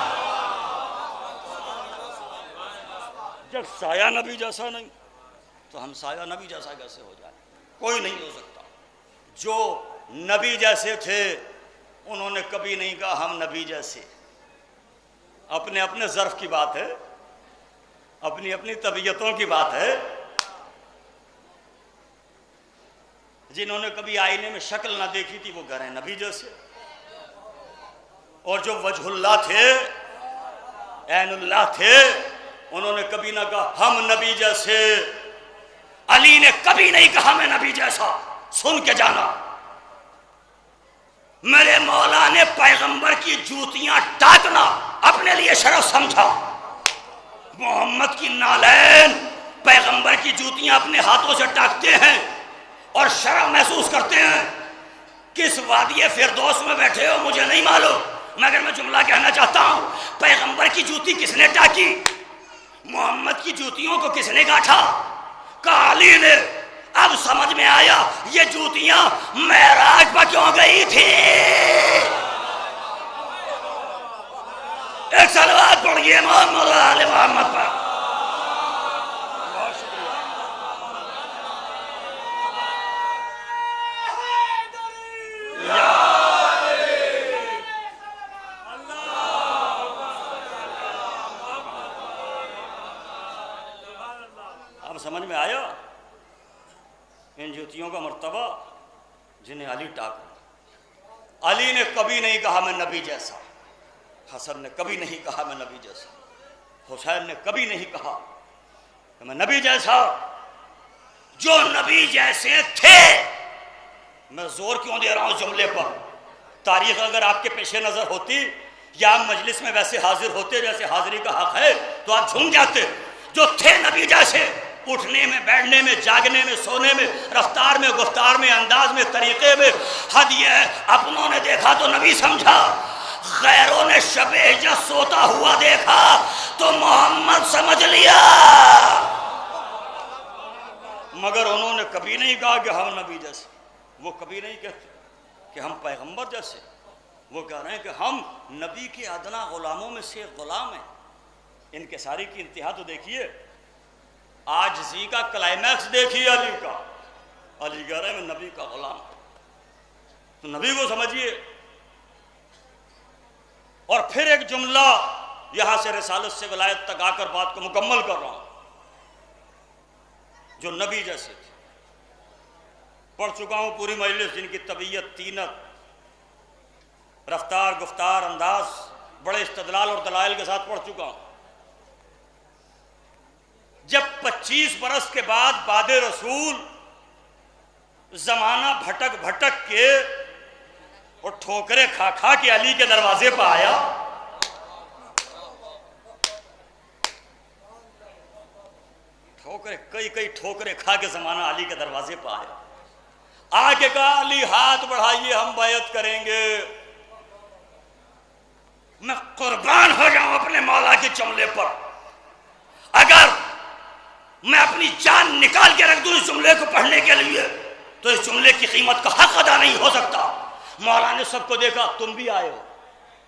جب سایہ نبی جیسا نہیں تو ہم سایہ نبی جیسا کیسے ہو جائے؟ کوئی نہیں ہو سکتا۔ جو نبی جیسے تھے انہوں نے کبھی نہیں کہا ہم نبی جیسے۔ اپنے اپنے ظرف کی بات ہے، اپنی اپنی طبیعتوں کی بات ہے۔ جنہوں نے کبھی آئینے میں شکل نہ دیکھی تھی وہ کہہ رہے ہیں نبی جیسے، اور جو وجہ اللہ تھے، عین اللہ تھے، انہوں نے کبھی نہ کہا ہم نبی جیسے۔ علی نے کبھی نہیں کہا میں نبی جیسا۔ سن کے جانا، میرے مولا نے پیغمبر کی جوتیاں ٹاکنا اپنے لیے شرف سمجھا۔ محمد کی نالین پیغمبر کی جوتیاں اپنے ہاتھوں سے ٹاکتے ہیں اور شرف محسوس کرتے ہیں۔ کس وادی فردوس میں بیٹھے ہو مجھے نہیں معلوم، مگر میں جملہ کہنا چاہتا ہوں، پیغمبر کی جوتی کس نے ٹاکی؟ محمد کی جوتیوں کو کس نے گاٹھا؟ کہا علی نے۔ اب سمجھ میں آیا یہ جوتیاں معراج پر کیوں گئی تھی۔ ایک صلوات پڑھیے محمد آل محمد پر۔ اب سمجھ میں آیا ان جوتیوں کا مرتبہ جنہیں علی ٹاکا۔ علی نے کبھی نہیں کہا میں نبی جیسا، حسن نے کبھی نہیں کہا میں نبی جیسا، حسین نے کبھی نہیں کہا کہ میں نبی جیسا۔ جو نبی جیسے تھے، میں زور کیوں دے رہا ہوں جملے پر، تاریخ اگر آپ کے پیش نظر ہوتی یا آپ مجلس میں ویسے حاضر ہوتے جیسے حاضری کا حق ہے تو آپ جھوم جاتے۔ جو تھے نبی جیسے، اٹھنے میں، بیٹھنے میں، جاگنے میں، سونے میں، رفتار میں، گفتار میں، انداز میں، طریقے میں، حد یہ ہے اپنوں نے دیکھا تو نبی سمجھا، غیروں نے شب ہجرت سوتا ہوا دیکھا تو محمد سمجھ لیا۔ مگر انہوں نے کبھی نہیں کہا کہ ہم نبی جیسے، وہ کبھی نہیں کہتے کہ ہم پیغمبر جیسے، وہ کہہ رہے ہیں کہ ہم نبی کے ادنا غلاموں میں سے غلام ہیں۔ ان کے ساری کی انتہا تو دیکھیے، عاجزی کا کلائمیکس دیکھیے علی کا۔ علی کہہ رہے ہیں میں نبی کا غلام ہوں، تو نبی کو سمجھیے۔ اور پھر ایک جملہ یہاں سے رسالت سے ولایت تک آ کر بات کو مکمل کر رہا ہوں۔ جو نبی جیسے تھے، پڑھ چکا ہوں پوری مجلس، جن کی طبیعت، تینت، رفتار، گفتار، انداز بڑے استدلال اور دلائل کے ساتھ پڑھ چکا ہوں۔ جب 25 برس کے بعد بعد رسول زمانہ بھٹک بھٹک کے اور ٹھوکرے کھا کھا کے علی کے دروازے پہ آیا، کئی ٹھوکرے کھا کے زمانہ علی کے دروازے پہ آیا، آ کے کہا علی ہاتھ بڑھائیے ہم بیعت کریں گے۔ میں قربان ہو جاؤں اپنے مولا کے چملے پر، اگر میں اپنی جان نکال کے رکھ دوں اس جملے کو پڑھنے کے لیے تو اس جملے کی قیمت کا حق ادا نہیں ہو سکتا۔ مولا نے سب کو دیکھا، تم بھی آئے ہو،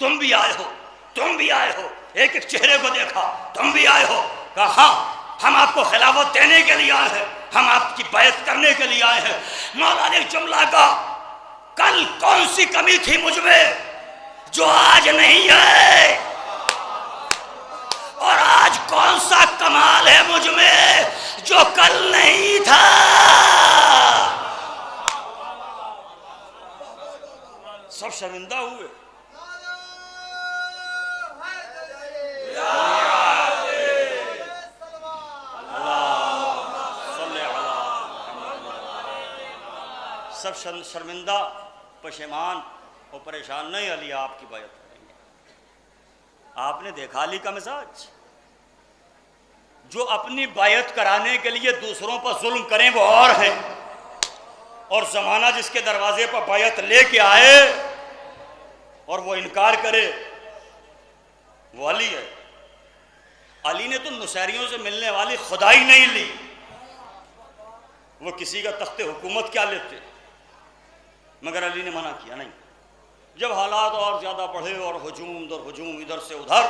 تم بھی آئے ہو، تم بھی آئے ہو، ایک ایک چہرے کو دیکھا، تم بھی آئے ہو، کہا ہاں ہم آپ کو خلافت دینے کے لیے آئے ہیں، ہم آپ کی بیعت کرنے کے لیے آئے ہیں۔ مولا نے ایک جملہ کہا، کل کون سی کمی تھی مجھ میں جو آج نہیں ہے، اور آج کون سا کمال ہے مجھ میں جو کل نہیں تھا۔ سب شرمندہ ہوئے۔ سب شرمندہ، پشیمان اور پریشان، نہیں علی آپ کی بیعت کریں گے۔ آپ نے دیکھا علی کا مزاج، جو اپنی بیعت کرانے کے لیے دوسروں پر ظلم کریں وہ اور ہیں، اور زمانہ جس کے دروازے پر بیعت لے کے آئے اور وہ انکار کرے وہ علی ہے۔ علی نے تو نصیریوں سے ملنے والی خدائی نہیں لی، وہ کسی کا تخت حکومت کیا لیتے، مگر علی نے منع کیا نہیں۔ جب حالات اور زیادہ بڑھے اور ہجوم در ہجوم، ادھر سے ادھر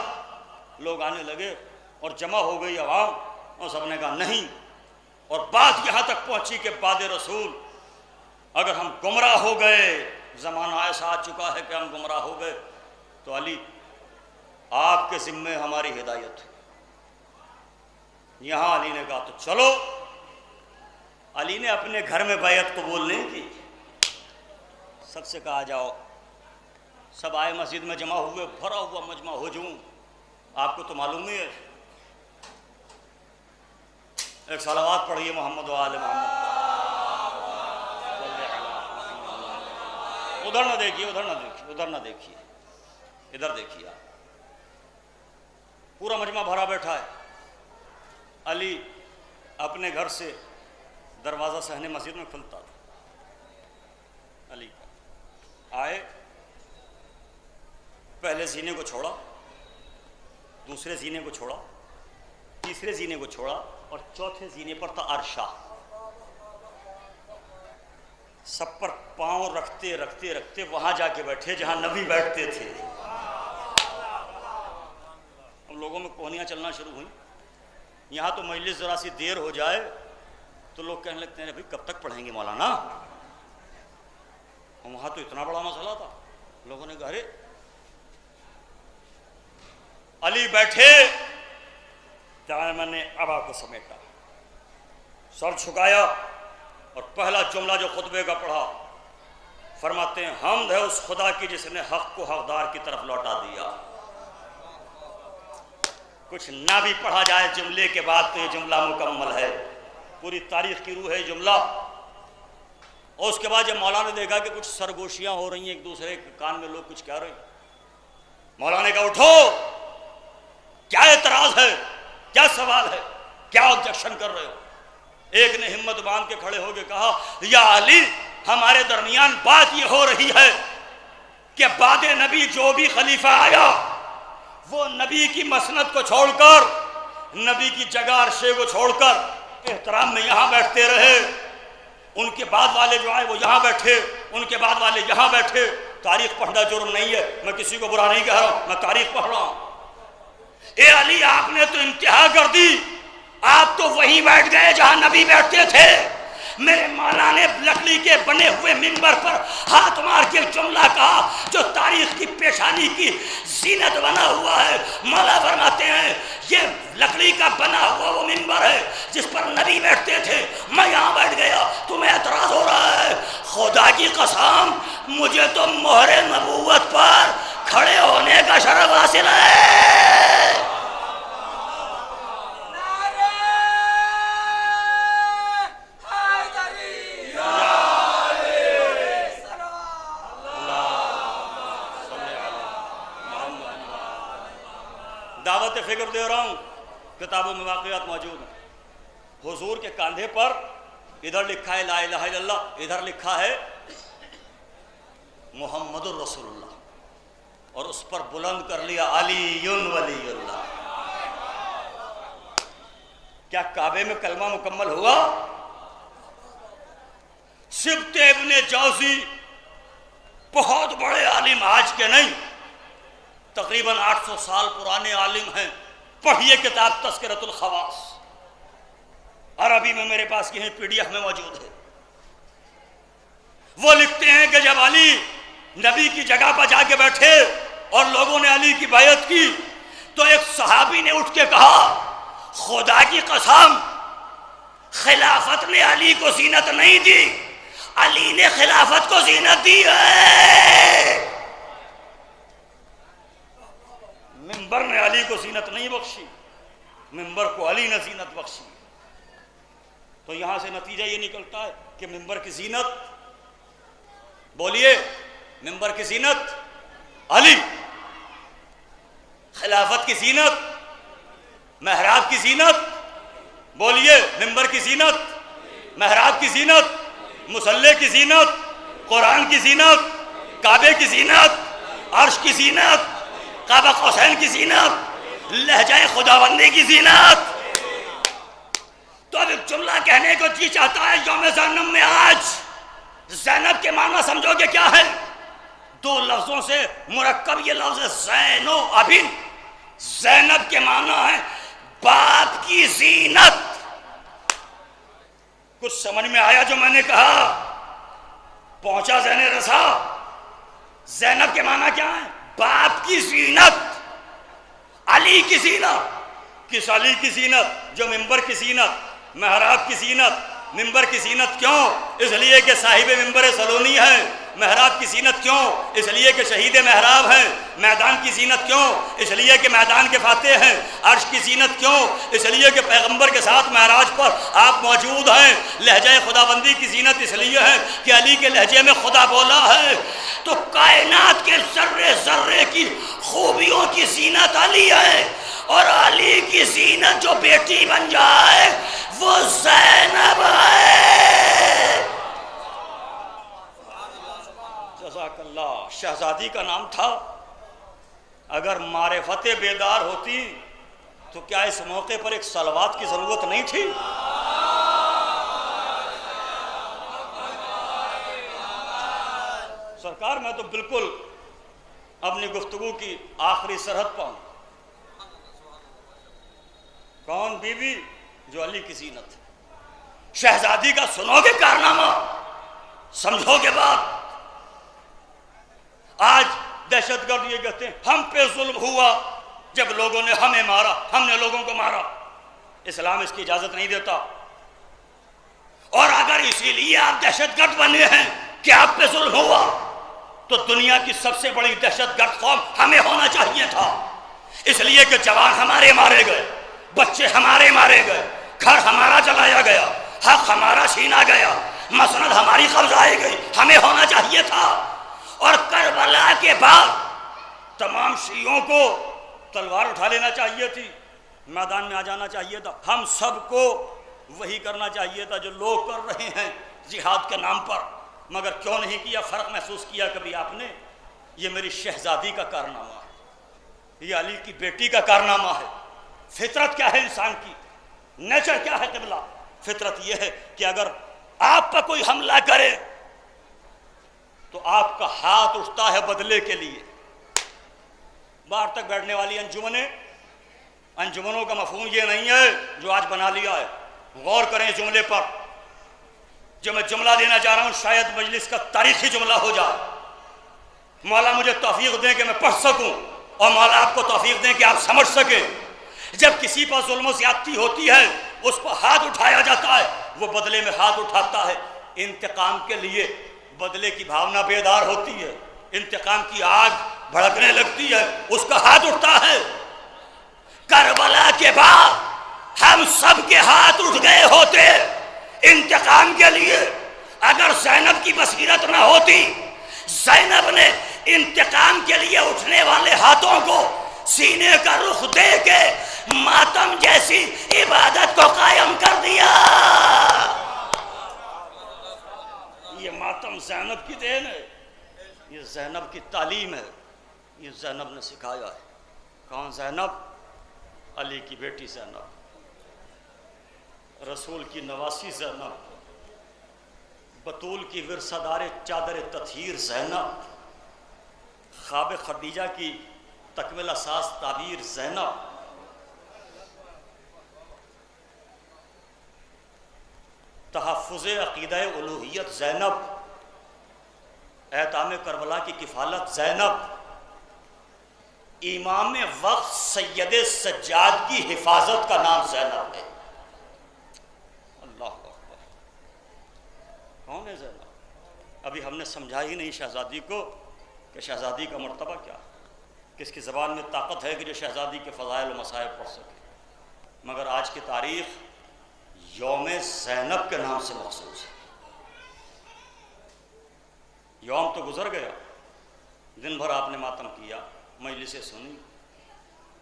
لوگ آنے لگے اور جمع ہو گئی عوام، اور سب نے کہا نہیں، اور بات یہاں تک پہنچی کہ بعد رسول اگر ہم گمراہ ہو گئے، زمانہ ایسا آ چکا ہے کہ ہم گمراہ ہو گئے، تو علی آپ کے ذمے ہماری ہدایت ہے۔ یہاں علی نے کہا تو چلو۔ علی نے اپنے گھر میں بیعت قبول نہیں کی، سب سے کہا جاؤ۔ سب آئے، مسجد میں جمع ہوئے، بھرا ہوا مجمع ہجوم، آپ کو تو معلوم ہی ہے۔ ایک صلوات پڑھیے محمد و آل محمد۔ ادھر نہ دیکھیے، ادھر نہ دیکھیے، ادھر نہ دیکھیے، ادھر دیکھیے آپ۔ پورا مجمع بھرا بیٹھا ہے۔ علی اپنے گھر سے دروازہ صحن مسجد میں کھلتا تھا۔ علی آئے، پہلے زینے کو چھوڑا، دوسرے زینے کو چھوڑا، تیسرے زینے کو چھوڑا، اور چوتھے زینے پر تھا عرشہ۔ سب پر پاؤں رکھتے رکھتے رکھتے وہاں جا کے بیٹھے جہاں نبی بیٹھتے تھے۔ ہم لوگوں میں کوہنیاں چلنا شروع ہوئیں۔ یہاں تو مجلس ذرا سی دیر ہو جائے تو لوگ کہنے لگتے ہیں ابھی کب تک پڑھیں گے مولانا؟ وہاں تو اتنا بڑا مسئلہ تھا۔ لوگوں نے کہا ارے علی بیٹھے، میں نے ابا کو سمیٹا، سر جھکایا، اور پہلا جملہ جو خطبے کا پڑھا، فرماتے ہیں حمد ہے اس خدا کی جس نے حق کو حقدار کی طرف لوٹا دیا۔ کچھ نہ بھی پڑھا جائے جملے کے بعد تو یہ جملہ مکمل ہے، پوری تاریخ کی روح ہے یہ جملہ۔ اور اس کے بعد جب مولانا نے دیکھا کہ کچھ سرگوشیاں ہو رہی ہیں، ایک دوسرے کے کان میں لوگ کچھ کہہ رہے ہیں، مولانا نے کہا اٹھو، کیا اعتراض ہے، کیا سوال ہے، کیا آبجیکشن کر رہے ہو؟ ایک نے ہمت باندھ کے کھڑے ہو کے کہا یا علی، ہمارے درمیان بات یہ ہو رہی ہے کہ بعد نبی جو بھی خلیفہ آیا وہ نبی کی مسند کو چھوڑ کر، نبی کی جگہ عرشے کو چھوڑ کر احترام میں یہاں بیٹھتے رہے، ان کے بعد والے جو آئے وہ یہاں بیٹھے، ان کے بعد والے یہاں بیٹھے۔ تاریخ پڑھنا جرم نہیں ہے، میں کسی کو برا نہیں کہہ رہا ہوں، میں تاریخ پڑھ رہا ہوں۔ اے علی، آپ نے تو انتہا کر دی، آپ تو وہیں بیٹھ گئے جہاں نبی بیٹھتے تھے۔ میرے مولا نے لکڑی کے بنے ہوئے منبر پر ہاتھ مار کے جملہ کہا جو تاریخ کی پیشانی کی زینت بنا ہوا ہے۔ مولا فرماتے ہیں یہ لکڑی کا بنا ہوا وہ منبر ہے جس پر نبی بیٹھتے تھے، میں یہاں بیٹھ گیا، تمہیں اعتراض ہو رہا ہے؟ خدا کی قسم، مجھے تو مہر نبوت پر کھڑے ہونے کا شرف حاصل ہے۔ دعوت فکر دے رہا ہوں، کتابوں میں واقعات موجود ہیں۔ حضور کے کاندھے پر ادھر لکھا ہے لا الہ الا اللہ، ادھر لکھا ہے محمد الرسول اللہ، اور اس پر بلند کر لیا علی ولی اللہ۔ کیا کعبے میں کلمہ مکمل ہوا؟ سبط ابن جوزی بہت بڑے عالم، آج کے نہیں، تقریباً 800 سال پرانے عالم ہیں۔ پڑھیے کتاب تذکرۃ الخواص، عربی میں میرے پاس یہ PDF میں موجود ہے۔ وہ لکھتے ہیں کہ جب علی نبی کی جگہ پر جا کے بیٹھے اور لوگوں نے علی کی بیعت کی تو ایک صحابی نے اٹھ کے کہا خدا کی قسم، خلافت نے علی کو زینت نہیں دی، علی نے خلافت کو زینت دی ہے۔ منبر نے علی کو زینت نہیں بخشی، منبر کو علی نے زینت بخشی۔ تو یہاں سے نتیجہ یہ نکلتا ہے کہ منبر کی زینت، بولیے، منبر کی زینت علی، خلافت کی زینت، محراب کی زینت، بولیے، منبر کی زینت، محراب کی زینت، مصلی کی زینت، قرآن کی زینت، کعبے کی زینت، عرش کی زینت، کعبہ قوسین کی زینت، لہجہ خداوندی کی زینت۔ تو اب ایک جملہ کہنے کو جی چاہتا ہے یوم زینب میں آج زینب کے معنی سمجھو گے کیا ہے؟ دو لفظوں سے مرکب یہ لفظ زین و ابن۔ زینب کے معنی ہے باپ کی زینت۔ کچھ سمجھ میں آیا جو میں نے کہا؟ پہنچا ذہن رسا؟ زینب کے معنی کیا ہے؟ باپ کی زینت۔ علی کی زینت، کس علی کی زینت؟ جو ممبر کی زینت، محراب کی زینت۔ ممبر کی زینت کیوں؟ اس لیے کہ صاحب ممبر سلونی ہے۔ محراب کی زینت کیوں؟ اس لیے کہ شہید محراب ہیں۔ میدان کی زینت کیوں؟ اس لیے کہ میدان کے فاتح ہیں۔ عرش کی زینت کیوں؟ اس لیے کہ پیغمبر کے ساتھ معراج پر آپ موجود ہیں۔ لہجہ خداوندی کی زینت اس لیے ہے کہ علی کے لہجے میں خدا بولا ہے۔ تو کائنات کے ذرے ذرے کی خوبیوں کی زینت علی ہے، اور علی کی زینت جو بیٹی بن جائے وہ زینب ہے۔ جزاک اللہ۔ شہزادی کا نام تھا۔ اگر معرفت بیدار ہوتی تو کیا اس موقع پر ایک صلوات کی ضرورت نہیں تھی؟ سرکار میں تو بالکل اپنی گفتگو کی آخری سرحد پر ہوں۔ کون بیوی؟ جو علی کی زینت ہے۔ شہزادی کا سنو گے کارنامہ، سمجھو گے بات۔ آج دہشت گرد یہ کہتے ہیں ہم پہ ظلم ہوا جب لوگوں نے ہمیں مارا، ہم نے لوگوں کو مارا۔ اسلام اس کی اجازت نہیں دیتا۔ اور اگر اسی لیے آپ دہشت گرد بنے ہیں کہ آپ پہ ظلم ہوا، تو دنیا کی سب سے بڑی دہشت گرد قوم ہمیں ہونا چاہیے تھا۔ اس لیے کہ جوان ہمارے مارے گئے، بچے ہمارے مارے گئے، گھر ہمارا جلایا گیا، حق ہمارا چھینا گیا، مسند ہماری قبضائی گئی، ہمیں ہونا چاہیے تھا۔ اور کربلا کے بعد تمام شیعوں کو تلوار اٹھا لینا چاہیے تھی، میدان میں آ جانا چاہیے تھا۔ ہم سب کو وہی کرنا چاہیے تھا جو لوگ کر رہے ہیں جہاد کے نام پر، مگر کیوں نہیں کیا؟ فرق محسوس کیا کبھی آپ نے؟ یہ میری شہزادی کا کارنامہ ہے، یہ علی کی بیٹی کا کارنامہ ہے۔ فطرت کیا ہے انسان کی؟ نیچر کیا ہے قبلہ؟ فطرت یہ ہے کہ اگر آپ پر کوئی حملہ کرے تو آپ کا ہاتھ اٹھتا ہے بدلے کے لیے۔ باہر تک بیٹھنے والی انجمنوں کا مفہوم یہ نہیں ہے جو آج بنا لیا ہے۔ غور کریں اس جملے پر۔ جو میں جملہ دینا چاہ رہا ہوں شاید مجلس کا تاریخی جملہ ہو جائے۔ مولا مجھے توفیق دیں کہ میں پڑھ سکوں، اور مولا آپ کو توفیق دیں کہ آپ سمجھ سکیں۔ جب کسی پر ظلم و زیادتی ہوتی ہے اس پر ہاتھ اٹھایا جاتا ہے، وہ بدلے میں ہاتھ اٹھاتا ہے۔ انتقام کے لیے بدلے کی بھاونا بیدار ہوتی ہے، انتقام کی آگ بھڑکنے لگتی ہے، اس کا ہاتھ اٹھتا ہے۔ کربلا کے بعد ہم سب کے ہاتھ اٹھ گئے ہوتے انتقام کے لیے۔ اگر زینب کی بصیرت نہ ہوتی، زینب نے انتقام کے لیے اٹھنے والے ہاتھوں کو سینے کا رخ دے کے ماتم جیسی عبادت کو قائم کر دیا۔ یہ ماتم زینب کی دین ہے، یہ زینب کی تعلیم ہے، یہ زینب نے سکھایا ہے۔ کون زینب؟ علی کی بیٹی زینب، رسول کی نواسی زینب، بطول کی ورثہ دار چادر تطہیر زینب، خواب خدیجہ کی تکملہ ساز تعبیر زینب، تحفظ عقیدہ الوہیت زینب، اعتام کربلا کی کفالت زینب، امام وقت سید سجاد کی حفاظت کا نام زینب ہے۔ اللہ اکبر۔ کون ہے زینب؟ ابھی ہم نے سمجھا ہی نہیں شہزادی کو کہ شہزادی کا مرتبہ کیا ہے، کس کی زبان میں طاقت ہے کہ جو شہزادی کے فضائل و مصائب پڑھ سکے۔ مگر آج کی تاریخ یوم زینب کے نام سے مخصوص ہے۔ یوم تو گزر گیا، دن بھر آپ نے ماتم کیا، مجلسیں سنی،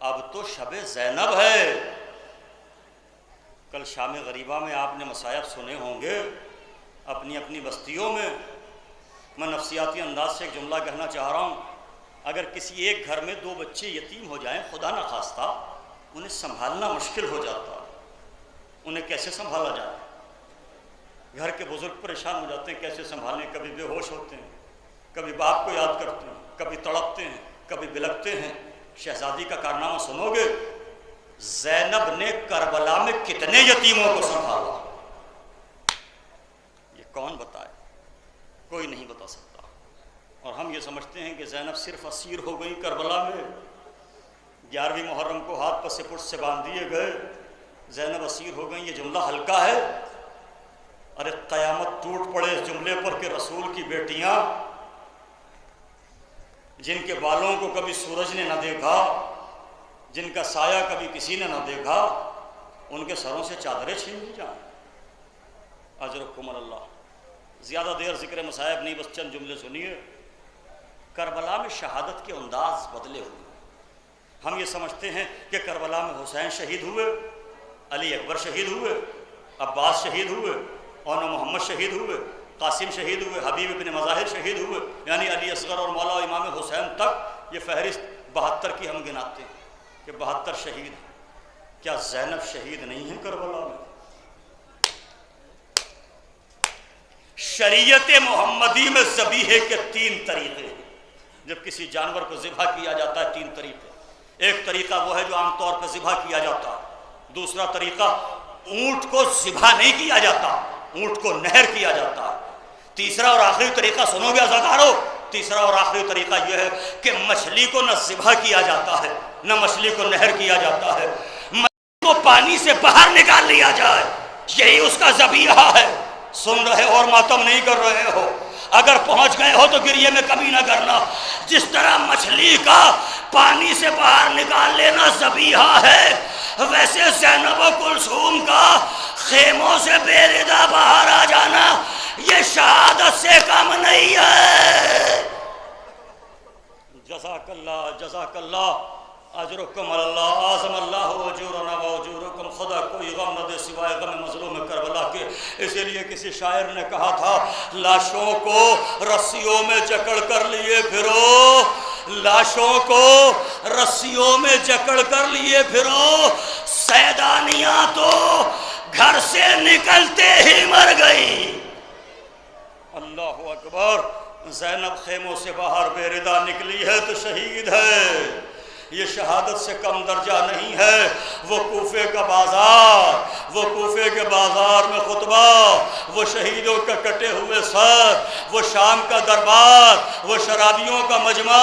اب تو شب زینب ہے۔ کل شام غریبہ میں آپ نے مصائب سنے ہوں گے اپنی اپنی بستیوں میں۔ میں نفسیاتی انداز سے ایک جملہ کہنا چاہ رہا ہوں، اگر کسی ایک گھر میں 2 بچے یتیم ہو جائیں، خدا نہ خواستہ، انہیں سنبھالنا مشکل ہو جاتا، انہیں کیسے سنبھالا جائے؟ گھر کے بزرگ پریشان ہو جاتے ہیں، کیسے سنبھالیں؟ کبھی بے ہوش ہوتے ہیں، کبھی باپ کو یاد کرتے ہیں، کبھی تڑپتے ہیں، کبھی بلکتے ہیں۔ شہزادی کا کارنامہ سنو گے، زینب نے کربلا میں کتنے یتیموں کو سنبھالا، یہ کون بتائے؟ کوئی نہیں بتا سکتا۔ اور ہم یہ سمجھتے ہیں کہ زینب صرف اسیر ہو گئی کربلا میں، 11ویں محرم کو ہاتھ پس پشت سے باندھ دیے گئے، زینب اسیر ہو گئیں۔ یہ جملہ ہلکا ہے، ارے قیامت ٹوٹ پڑے اس جملے پر کہ رسول کی بیٹیاں جن کے بالوں کو کبھی سورج نے نہ دیکھا، جن کا سایہ کبھی کسی نے نہ دیکھا، ان کے سروں سے چادریں چھین لی جائیں۔ اجرکم اللہ۔ زیادہ دیر ذکر مصائب نہیں، بس چند جملے سنیے۔ کربلا میں شہادت کے انداز بدلے ہوئے۔ ہم یہ سمجھتے ہیں کہ کربلا میں حسین شہید ہوئے، علی اکبر شہید ہوئے، عباس شہید ہوئے، اور محمد شہید ہوئے، قاسم شہید ہوئے، حبیب ابن مظاہر شہید ہوئے، یعنی علی اصغر اور مولا امام حسین تک یہ فہرست 72 کی ہم گناتے ہیں کہ 72 شہید ہیں۔ کیا زینب شہید نہیں ہیں کربلا میں؟ شریعت محمدی میں ذبیحے کے 3 طریقے ہیں۔ جب کسی جانور کو ذبح کیا جاتا ہے 3 طریقے۔ ایک طریقہ وہ ہے جو عام طور پہ ذبح کیا جاتا ہے۔ دوسرا طریقہ، اونٹ کو ذبح نہیں کیا جاتا، اونٹ کو نہر کیا جاتا ہے۔ تیسرا اور آخری طریقہ سنو گے عزادارو، تیسرا اور آخری طریقہ یہ ہے کہ مچھلی کو نہ ذبح کیا جاتا ہے نہ مچھلی کو نہر کیا جاتا ہے، مچھلی کو پانی سے باہر نکال لیا جائے، یہی اس کا ذبیحہ ہے۔ سن رہے ہو اور ماتم نہیں کر رہے ہو؟ اگر پہنچ گئے ہو تو گریے میں کبھی نہ کرنا۔ جس طرح مچھلی کا پانی سے باہر نکال لینا ذبیحہ ہے، ویسے زینب و کلثوم کا خیموں سے بے ردا باہر آ جانا یہ شہادت سے کم نہیں ہے۔ جزاک اللہ، جزاک اللہ، اجرکم اللہ، اعظم اللہ اجورنا و اجورکم۔ خدا کوئی غم نہ دے سوائے غم مظلوم کربلا کے۔ اسی لیے کسی شاعر نے کہا تھا، لاشوں کو رسیوں میں جکڑ کر لیے پھرو، لاشوں کو رسیوں میں جکڑ کر لیے پھرو، سیدانیاں تو گھر سے نکلتے ہی مر گئی۔ اللہ اکبر۔ زینب خیموں سے باہر بے ردا نکلی ہے تو شہید ہے، یہ شہادت سے کم درجہ نہیں ہے۔ وہ کوفے کا بازار، وہ کوفے کے بازار میں خطبہ، وہ شہیدوں کا کٹے ہوئے سر، وہ شام کا دربار، وہ شرابیوں کا مجمع۔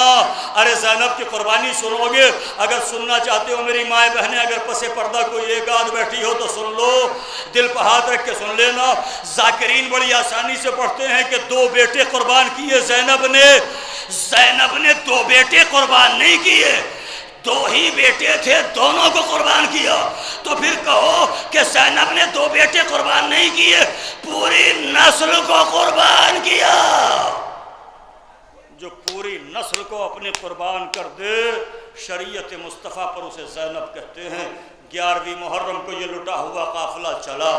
ارے زینب کی قربانی سنو گے؟ اگر سننا چاہتے ہو میری مائیں بہنیں، اگر پس پردہ کوئی ایک آدھ بیٹھی ہو تو سن لو، دل پہ ہاتھ رکھ کے سن لینا۔ ذاکرین بڑی آسانی سے پڑھتے ہیں کہ 2 بیٹے قربان کیے زینب نے۔ زینب نے 2 بیٹے قربان نہیں کیے، 2 ہی بیٹے تھے، دونوں کو قربان کیا۔ تو پھر کہو کہ زینب نے 2 بیٹے قربان نہیں کیے، پوری نسل کو قربان کیا۔ جو پوری نسل کو اپنے قربان کر دے، شریعت مصطفیٰ پر اسے زینب کہتے ہیں۔ 11ویں محرم کو یہ لٹا ہوا قافلہ چلا،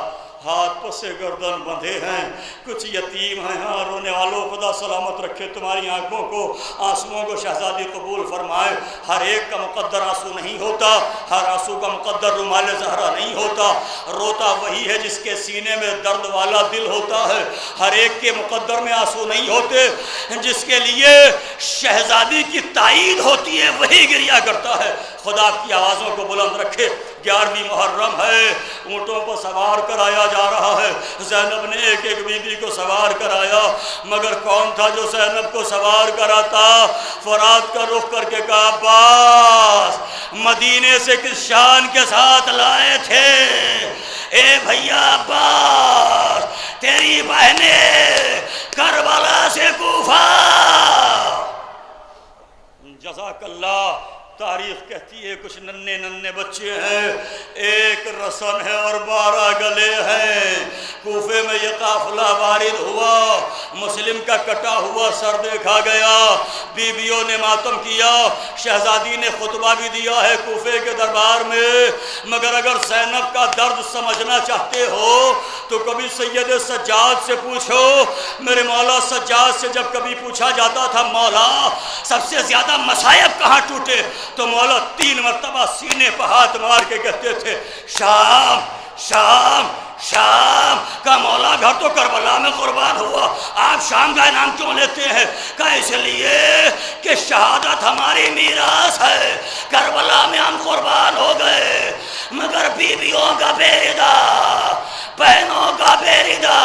ہاتھ پسے گردن بندھے ہیں، کچھ یتیم ہیں، ہاں رونے والوں خدا سلامت رکھے تمہاری آنکھوں کو، آنسوؤں کو شہزادی قبول فرمائے۔ ہر ایک کا مقدر آنسو نہیں ہوتا، ہر آنسو کا مقدر رومال زہرا نہیں ہوتا، روتا وہی ہے جس کے سینے میں درد والا دل ہوتا ہے۔ ہر ایک کے مقدر میں آنسو نہیں ہوتے، جس کے لیے شہزادی کی تائید ہوتی ہے وہی گریا کرتا ہے۔ خدا کی آوازوں کو بلند رکھے۔ 11ویں محرم ہے، اونٹوں کو سوار کرایا جا رہا ہے۔ زینب نے ایک ایک بیوی کو سوار کرایا، مگر کون تھا جو زینب کو سوار کراتا؟ فرات کا رخ کر کے کہا، عباس مدینے سے کس شان کے ساتھ لائے تھے؟ اے بھیا عباس، تیری بہنیں کربلا سے کوفہ۔ جزاک اللہ۔ تاریخ کہتی ہے کچھ ننھے ننھے بچے ہیں، ایک رسن ہے اور 12 گلے ہیں۔ کوفے میں یہ قافلہ وارد ہوا، مسلم کا کٹا ہوا سر دیکھا گیا، بیویوں نے ماتم کیا، شہزادی نے خطبہ بھی دیا ہے کوفے کے دربار میں۔ مگر اگر زینب کا درد سمجھنا چاہتے ہو تو کبھی سید سجاد سے پوچھو۔ میرے مولا سجاد سے جب کبھی پوچھا جاتا تھا، مولا سب سے زیادہ مصائب کہاں ٹوٹے، تو مولا 3 مرتبہ سینے پہ ہاتھ مار کے کہتے تھے، شام شام شام کا مولا گھر تو کربلا میں قربان ہوا، آپ شام کا انعام کیوں لیتے ہیں؟ کہا اس لیے کہ شہادت ہماری میراث ہے، کربلا میں ہم قربان ہو گئے، مگر بیویوں کا بے ردا، بہنوں کا بے ردا،